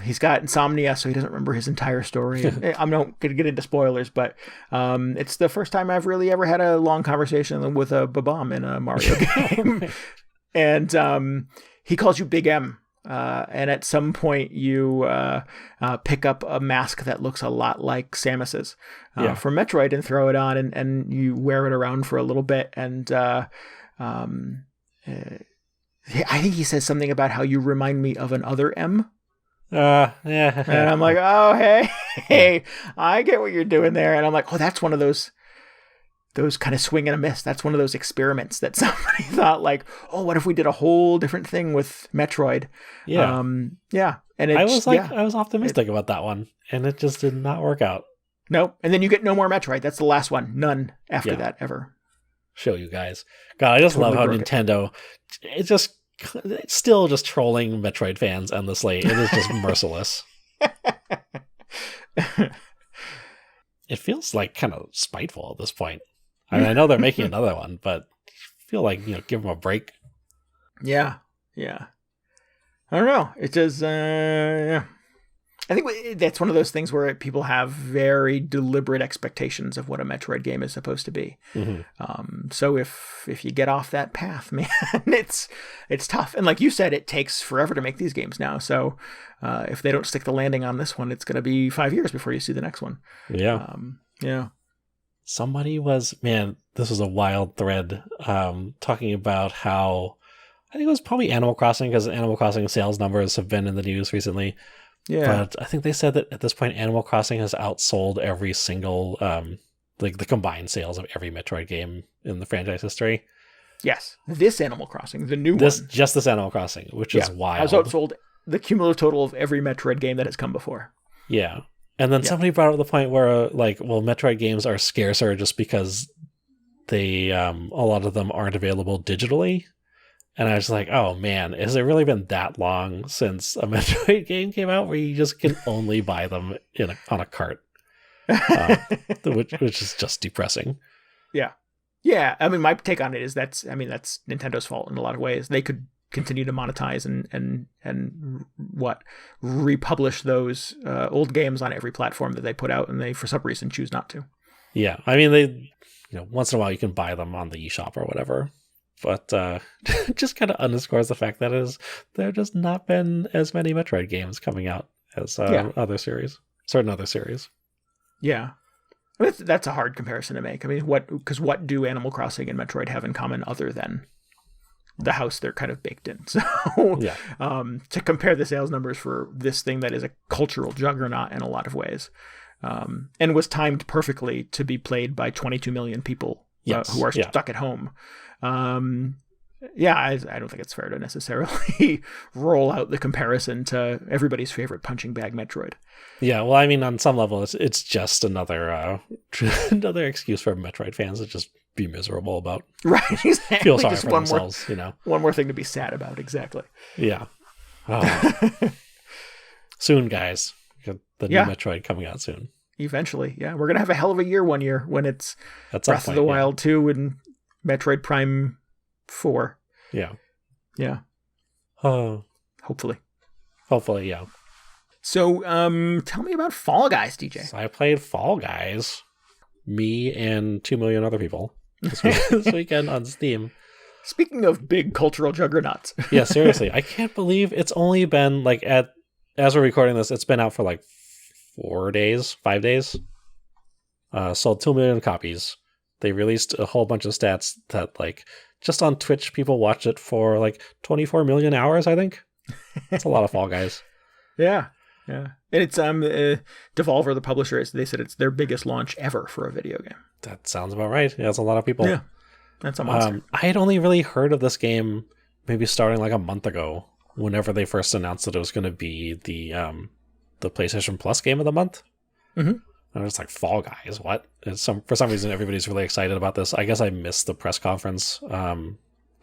He's got insomnia, so he doesn't remember his entire story. I'm not going to get into spoilers, but it's the first time I've really ever had a long conversation with a Babam in a Mario game. And he calls you Big M. And at some point you pick up a mask that looks a lot like Samus's from Metroid and throw it on and you wear it around for a little bit. And I think he says something about how you remind me of another M. And I'm like, oh, hey, I get what you're doing there. And I'm like, oh, that's one of those kind of swing and a miss. That's one of those experiments that somebody thought like, oh, what if we did a whole different thing with Metroid? Yeah. And I was optimistic about that one, and it just did not work out. Nope. And then you get no more Metroid. That's the last one. None after that ever. Show you guys. God, I just love how Nintendo, it's still just trolling Metroid fans endlessly. It is just merciless. It feels like kind of spiteful at this point. I mean, I know they're making another one, but I feel like, give them a break. Yeah. I don't know. It does, I think that's one of those things where people have very deliberate expectations of what a Metroid game is supposed to be. Mm-hmm. So if you get off that path, man, it's tough. And like you said, it takes forever to make these games now. So if they don't stick the landing on this one, it's going to be 5 years before you see the next one. Yeah. Somebody this was a wild thread talking about how, I think it was probably Animal Crossing, because Animal Crossing sales numbers have been in the news recently. Yeah. But I think they said that at this point, Animal Crossing has outsold every single, the combined sales of every Metroid game in the franchise history. Yes. This Animal Crossing, the new one. Just this Animal Crossing, which is wild. Has outsold the cumulative total of every Metroid game that has come before. Yeah. And then somebody brought up the point where, Metroid games are scarcer just because they, a lot of them aren't available digitally. And I was like, oh man, has it really been that long since a Metroid game came out where you just can only buy them on a cart? Which is just depressing. Yeah. Yeah. I mean, my take on it is that's Nintendo's fault in a lot of ways. They could continue to monetize and republish those old games on every platform that they put out, and they for some reason choose not to. Yeah, I mean, they once in a while you can buy them on the eShop or whatever, but just kind of underscores the fact that there have just not been as many Metroid games coming out as certain other series. Yeah. I mean, that's a hard comparison to make. I mean, what do Animal Crossing and Metroid have in common other than the house they're kind of baked in? So to compare the sales numbers for this thing that is a cultural juggernaut in a lot of ways, and was timed perfectly to be played by 22 million people who are stuck at home. I don't think it's fair to necessarily roll out the comparison to everybody's favorite punching bag Metroid. Yeah, well, I mean, on some level, it's just another excuse for Metroid fans to just be miserable about. Right, exactly. Feel sorry for themselves, One more thing to be sad about, exactly. Yeah. Oh. Soon, guys. The new Metroid coming out soon. Eventually, yeah. We're going to have a hell of a year one year when it's Breath of the Wild 2 and Metroid Prime 4. Yeah. Yeah. Hopefully, yeah. So, tell me about Fall Guys, DJ. So I played Fall Guys. Me and 2 million other people this weekend on Steam. Speaking of big cultural juggernauts. Yeah, seriously. I can't believe it's only been as we're recording this, it's been out for 5 days. sold 2 million copies. They released a whole bunch of stats that, like, just on Twitch, people watched it for like 24 million hours, I think. That's a lot of Fall Guys. Yeah. And it's Devolver, the publisher, they said it's their biggest launch ever for a video game. That sounds about right. Yeah, that's a lot of people. Yeah, that's a monster. I had only really heard of this game maybe starting like a month ago, whenever they first announced that it was going to be the PlayStation Plus game of the month. Mm-hmm. I was like, Fall Guys, what? For some reason, everybody's really excited about this. I guess I missed the press conference where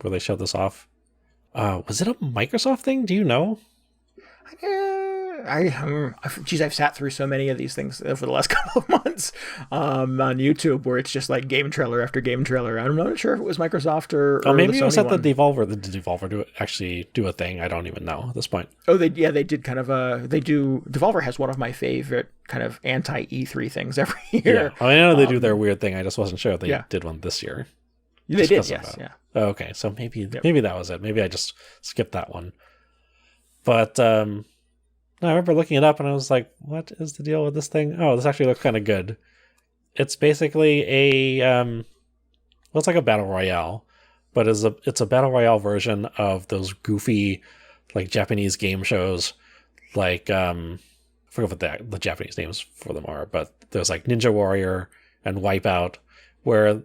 they showed this off. Was it a Microsoft thing? Do you know? I've sat through so many of these things over the last couple of months on YouTube, where it's just like game trailer after game trailer. I'm not sure if it was Microsoft or maybe it was at the Devolver. Did Devolver actually do a thing? I don't even know at this point. Oh, they did kind of Devolver has one of my favorite kind of anti-E3 things every year. Yeah, I know they do their weird thing. I just wasn't sure if they did one this year. They did, yes, yeah. Oh, okay, so maybe that was it. Maybe I just skipped that one. But I remember looking it up and I was like, what is the deal with this thing? Oh, this actually looks kind of good. It's basically it's like a battle royale, but it's a battle royale version of those goofy, like, Japanese game shows, like I forget what the Japanese names for them are, but there's like Ninja Warrior and Wipeout, where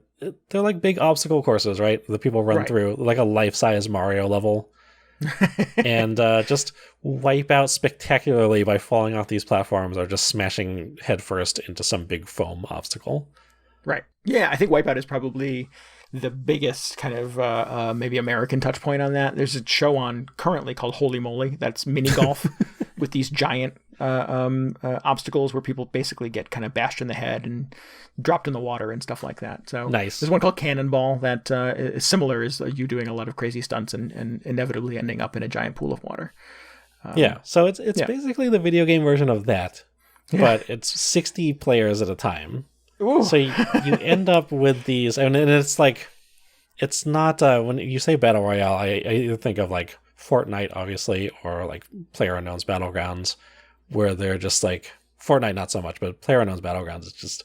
they're like big obstacle courses, right? The people run through like a life-size Mario level. And just wipe out spectacularly by falling off these platforms or just smashing headfirst into some big foam obstacle. Right. Yeah, I think Wipeout is probably the biggest kind of maybe American touch point on that. There's a show on currently called Holy Moly that's mini golf with these giant obstacles where people basically get kind of bashed in the head and dropped in the water and stuff like that. So nice. There's one called Cannonball that is similar, is you doing a lot of crazy stunts and inevitably ending up in a giant pool of water. So it's basically the video game version of that, but it's 60 players at a time. Ooh. So you end up with these, and it's like, it's not, when you say Battle Royale, I either think of like Fortnite, obviously, or like PlayerUnknown's Battlegrounds, where they're just like, Fortnite not so much, but PlayerUnknown's Battlegrounds is just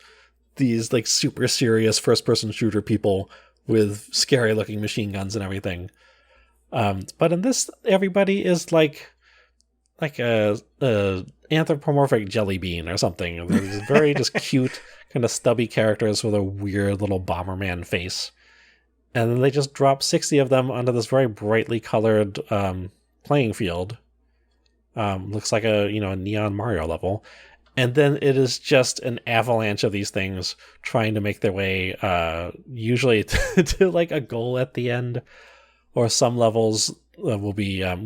these like super serious first-person shooter people with scary-looking machine guns and everything. But in this, everybody is like a anthropomorphic jelly bean or something. There's very just cute, kind of stubby characters with a weird little Bomberman face. And then they just drop 60 of them onto this very brightly colored playing field. Looks like a neon Mario level. And then it is just an avalanche of these things trying to make their way usually to like a goal at the end. Or some levels will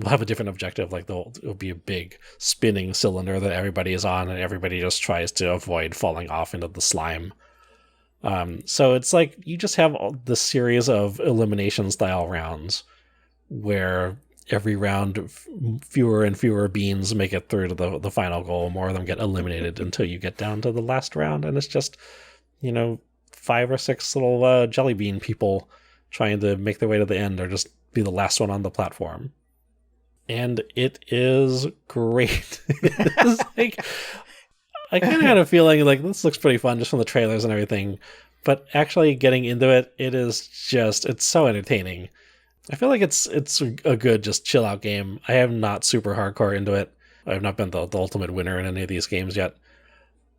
have a different objective, like it'll be a big spinning cylinder that everybody is on, and everybody just tries to avoid falling off into the slime. So it's like you just have this series of elimination style rounds where every round fewer and fewer beans make it through to the final goal. More of them get eliminated until you get down to the last round, and it's just 5 or 6 little jelly bean people trying to make their way to the end or just be the last one on the platform. And it is great. It's like, I kind of had a feeling like this looks pretty fun just from the trailers and everything, but actually getting into it, it's so entertaining. I feel like it's a good just chill out game. I am not super hardcore into it. I have not been the ultimate winner in any of these games yet.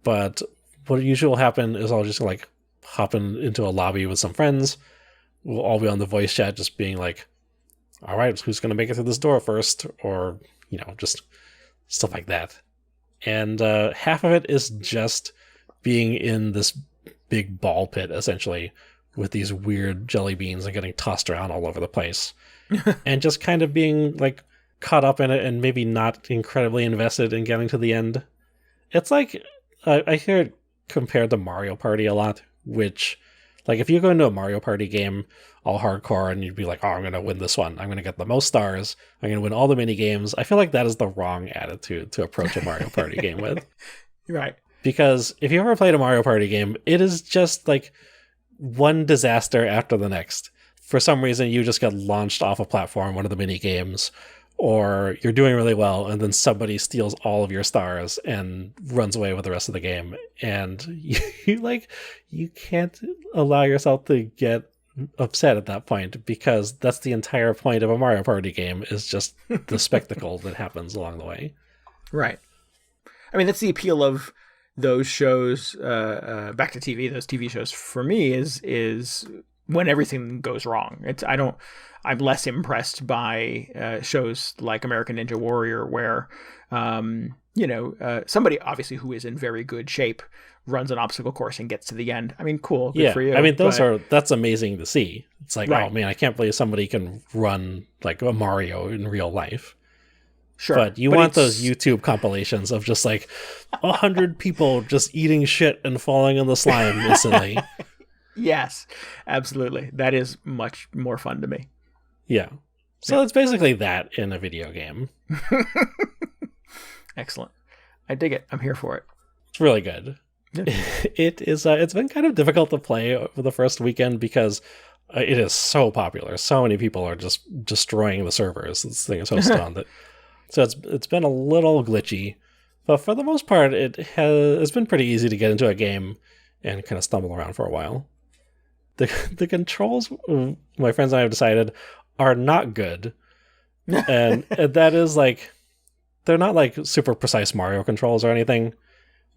But what usually will happen is I'll just like hop into a lobby with some friends. We'll all be on the voice chat just being like, all right, who's going to make it through this door first? Or, just stuff like that. And half of it is just being in this big ball pit, essentially, with these weird jelly beans and getting tossed around all over the place. And just kind of being like caught up in it and maybe not incredibly invested in getting to the end. It's like, I hear it compared to Mario Party a lot, which, like, if you go into a Mario Party game all hardcore and you'd be like, oh, I'm going to win this one. I'm going to get the most stars. I'm going to win all the mini games. I feel like that is the wrong attitude to approach a Mario Party game with. Right. Because if you ever played a Mario Party game, it is just like one disaster after the next. For some reason, you just get launched off a platform, one of the mini games, or you're doing really well and then somebody steals all of your stars and runs away with the rest of the game, and you can't allow yourself to get upset at that point, because that's the entire point of a Mario Party game, is just the spectacle that happens along the way. Right. I mean, that's the appeal of those shows, back to TV, those TV shows for me is when everything goes wrong. I'm less impressed by shows like American Ninja Warrior, where somebody obviously who is in very good shape runs an obstacle course and gets to the end. I mean, cool, good for you. I mean, that's amazing to see. It's like, right. Oh man, I can't believe somebody can run like a Mario in real life. Sure. But you want those YouTube compilations of just like 100 people just eating shit and falling in the slime instantly. Yes, absolutely. That is much more fun to me. Yeah. So it's basically that in a video game. Excellent. I dig it. I'm here for it. It's really good. Yeah. It's been kind of difficult to play over the first weekend because it is so popular. So many people are just destroying the servers this thing is hosted on that. So it's been a little glitchy, but for the most part, it's been pretty easy to get into a game and kind of stumble around for a while. The controls, my friends and I have decided, are not good, and that is like, they're not like super precise Mario controls or anything,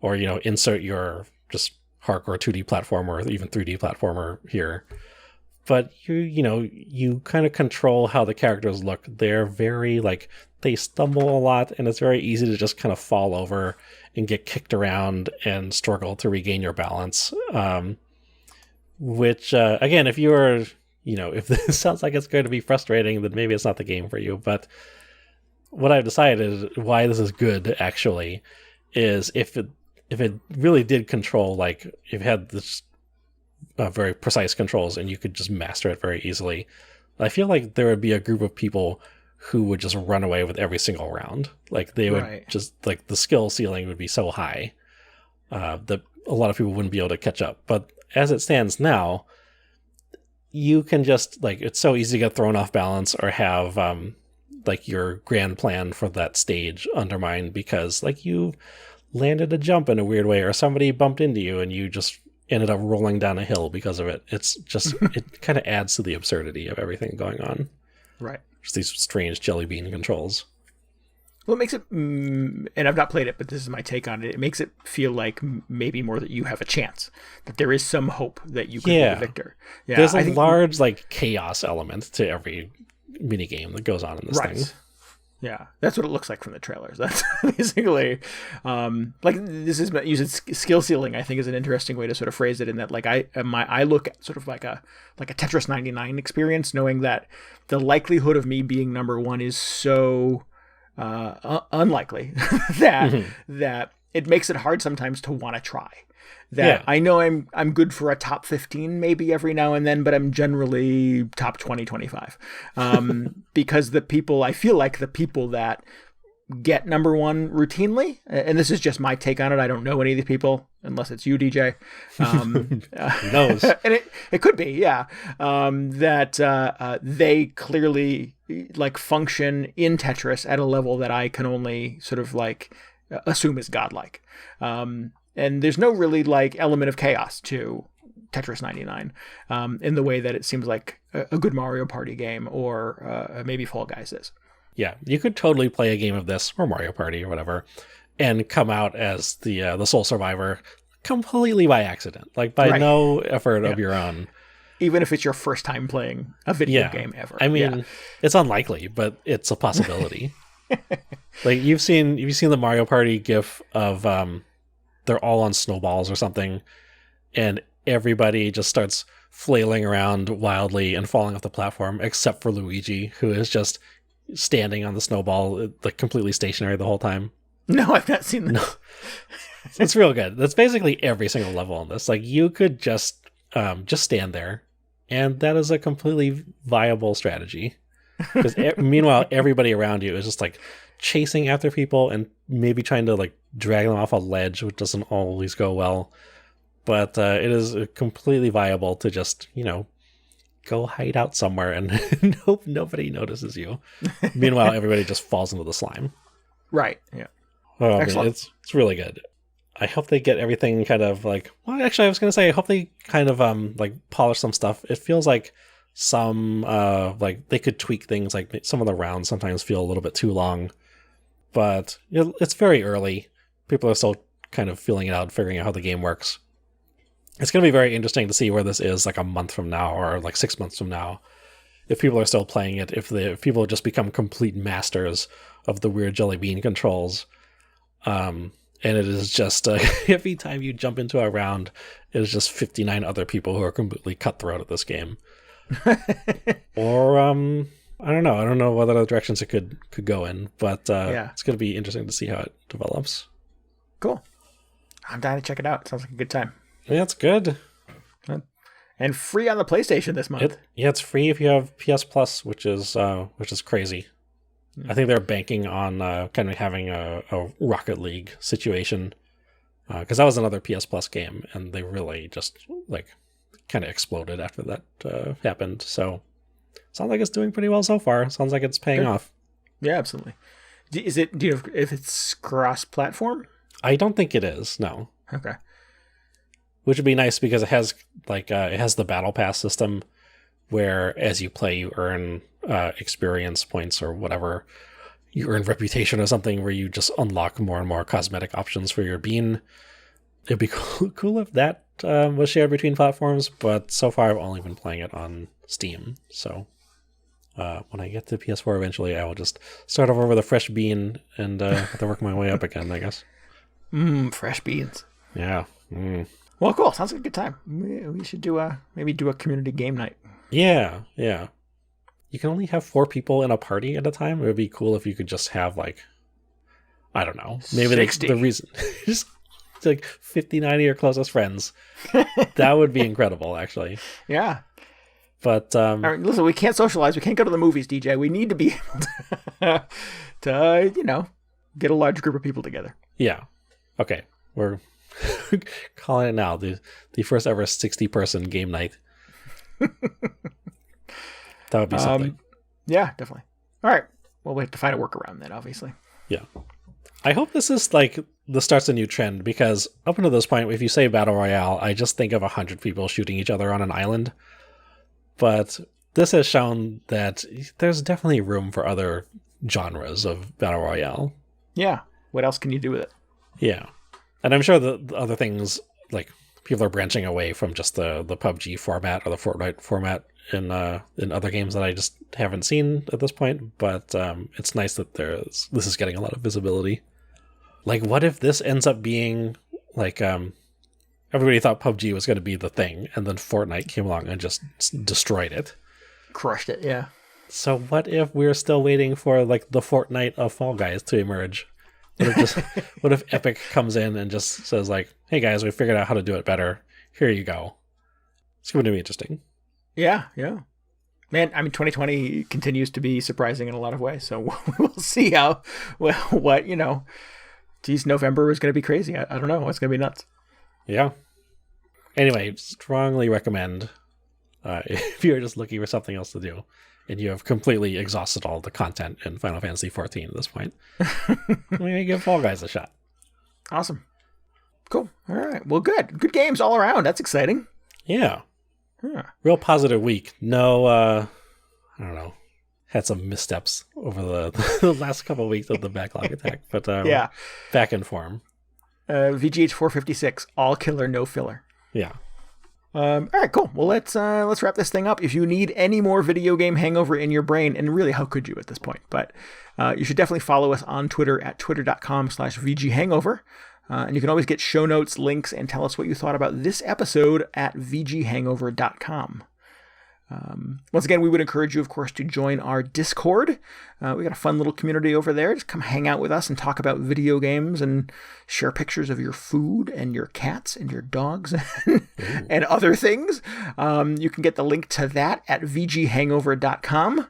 or insert your just hardcore 2D platformer or even 3D platformer here. But you kind of control how the characters look. They're very they stumble a lot, and it's very easy to just kind of fall over and get kicked around and struggle to regain your balance. Which again, if you're if this sounds like it's going to be frustrating, then maybe it's not the game for you. But what I've decided why this is good actually is if it really did control, if you had this very precise controls and you could just master it very easily, I feel like there would be a group of people who would just run away with every single round. They would just the skill ceiling would be so high that a lot of people wouldn't be able to catch up. But as it stands now, you can just it's so easy to get thrown off balance or have your grand plan for that stage undermined because you landed a jump in a weird way, or somebody bumped into you and you just ended up rolling down a hill because of it. It's just it kind of adds to the absurdity of everything going on. Right. Just these strange jelly bean controls. Well, it makes it, and I've not played it, but this is my take on it. It makes it feel like maybe more that you have a chance, that there is some hope that you could be the victor. Yeah, there's a large chaos element to every mini game that goes on in this thing. Yeah, that's what it looks like from the trailers. That's basically this is using skill ceiling. I think is an interesting way to sort of phrase it. In that, I look at sort of like a Tetris 99 experience, knowing that the likelihood of me being number one is so unlikely that it makes it hard sometimes to want to try. I know I'm good for a top 15 maybe every now and then, but I'm generally top 20, 25. Because I feel like the people that get number one routinely, and this is just my take on it, I don't know any of these people, unless it's you, DJ. Who knows? And it could be, yeah. That they clearly function in Tetris at a level that I can only sort of assume is godlike. And there's no really element of chaos to Tetris 99 in the way that it seems like a good Mario Party game or maybe Fall Guys is. Yeah, you could totally play a game of this or Mario Party or whatever and come out as the sole survivor completely by accident, by no effort of your own. Even if it's your first time playing a video game ever. I mean, it's unlikely, but it's a possibility. You've seen the Mario Party GIF of they're all on snowballs or something, and everybody just starts flailing around wildly and falling off the platform, except for Luigi, who is just standing on the snowball, completely stationary the whole time. No, I've not seen that. No. It's real good. That's basically every single level on this. You could just stand there, and that is a completely viable strategy. Because meanwhile, everybody around you is just chasing after people and maybe trying to drag them off a ledge, which doesn't always go well. But it is completely viable to just go hide out somewhere and hope nobody notices you. Meanwhile, everybody just falls into the slime. Right. Yeah. Oh, I mean, it's really good. I hope they get everything kind of like, well, actually, I was going to say, I hope they kind of like polish some stuff. It feels like some, like they could tweak things, like some of the rounds sometimes feel a little bit too long, but it's very early. People are still kind of feeling it out, figuring out how the game works. It's going to be very interesting to see where this is like a month from now or like 6 months from now. If people are still playing it, if people just become complete masters of the weird jelly bean controls. And it is just, every time you jump into a round, it is just 59 other people who are completely cutthroat at this game. Or, I don't know. I don't know what other directions it could go in, but it's going to be interesting to see how it develops. Cool. I'm dying to check it out. Sounds like a good time. Yeah, it's good. And free on the PlayStation this month. It's free if you have PS Plus, which is crazy. I think they're banking on kind of having a Rocket League situation, because that was another PS Plus game, and they really just like kind of exploded after that happened. So sounds like it's doing pretty well so far. Sounds like it's paying off. Yeah, absolutely. Do you know if it's cross-platform? I don't think it is. No. Okay. Which would be nice because it has the battle pass system, where as you play you earn experience points or whatever, you earn reputation or something, where you just unlock more and more cosmetic options for your bean. It'd be cool if that was shared between platforms, but so far I've only been playing it on Steam. So when I get to PS4 eventually, I will just start over with a fresh bean and have to work my way up again, I guess. Fresh beans. Yeah. Well, cool. Sounds like a good time. We should maybe do a community game night. Yeah. You can only have 4 people in a party at a time. It would be cool if you could just have like, I don't know, maybe 60. The reason just like 59 of your closest friends. That would be incredible, actually. Yeah. But all right, listen, we can't socialize. We can't go to the movies, DJ. We need to be able to get a large group of people together. Yeah. Okay. We're calling it now. The first ever 60-person game night. That would be something. Yeah, definitely. All right. Well, we have to find a workaround then, obviously. Yeah. I hope this is like starts a new trend, because up until this point, if you say Battle Royale, I just think of 100 people shooting each other on an island. But this has shown that there's definitely room for other genres of Battle Royale. Yeah. What else can you do with it? Yeah. And I'm sure the other things, like people are branching away from just the PUBG format or the Fortnite format in other games that I just haven't seen at this point. But it's nice that this is getting a lot of visibility. Like, what if this ends up being like everybody thought PUBG was going to be the thing, and then Fortnite came along and just destroyed it, crushed it. Yeah. So what if we're still waiting for like the Fortnite of Fall Guys to emerge? What if Epic comes in and just says like, "Hey guys, we figured out how to do it better. Here you go." It's going to be interesting. Yeah. Man, I mean, 2020 continues to be surprising in a lot of ways. So we'll see how geez, November is going to be crazy. I don't know. It's going to be nuts. Yeah. Anyway, strongly recommend if you're just looking for something else to do and you have completely exhausted all the content in Final Fantasy XIV at this point, maybe give Fall Guys a shot. Awesome. Cool. All right. Well, good. Good games all around. That's exciting. Yeah. Real positive week. No, I don't know. Had some missteps over the last couple of weeks of the backlog attack, but yeah, back in form. VGH 456, all killer, no filler. Yeah. All right, cool. Well, let's wrap this thing up. If you need any more video game hangover in your brain, and really, how could you at this point? But you should definitely follow us on Twitter at twitter.com/VGHangover. And you can always get show notes, links, and tell us what you thought about this episode at VGHangover.com. Once again, we would encourage you, of course, to join our Discord. We got a fun little community over there. Just come hang out with us and talk about video games and share pictures of your food and your cats and your dogs and other things. You can get the link to that at VGHangover.com.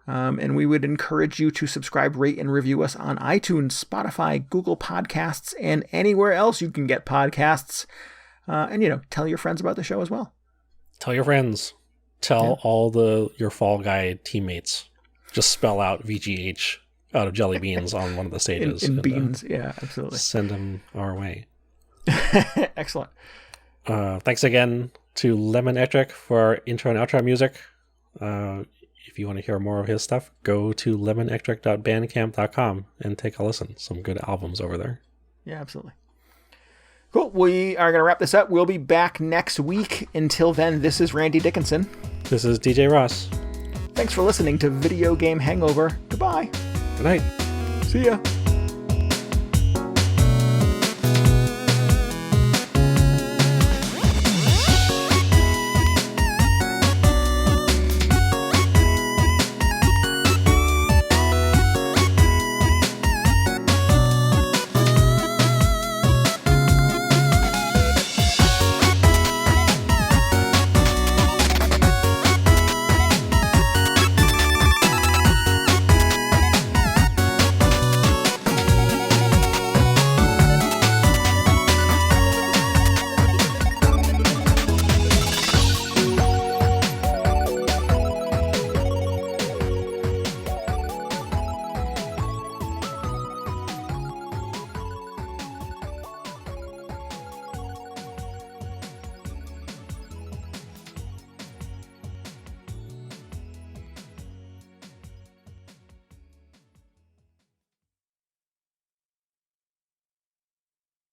And we would encourage you to subscribe, rate, and review us on iTunes, Spotify, Google Podcasts, and anywhere else you can get podcasts. And tell your friends about the show as well. Tell your friends. tell all your Fall Guy teammates, just spell out VGH out of jelly beans on one of the stages. in beans, yeah, absolutely. Send them our way. Excellent. Thanks again to Lemonectric for our intro and outro music. If you want to hear more of his stuff, go to lemonectric.bandcamp.com and take a listen. Some good albums over there. Yeah, absolutely. Cool. We are going to wrap this up. We'll be back next week. Until then, this is Randy Dickinson. This is DJ Ross. Thanks for listening to Video Game Hangover. Goodbye. Good night. See ya.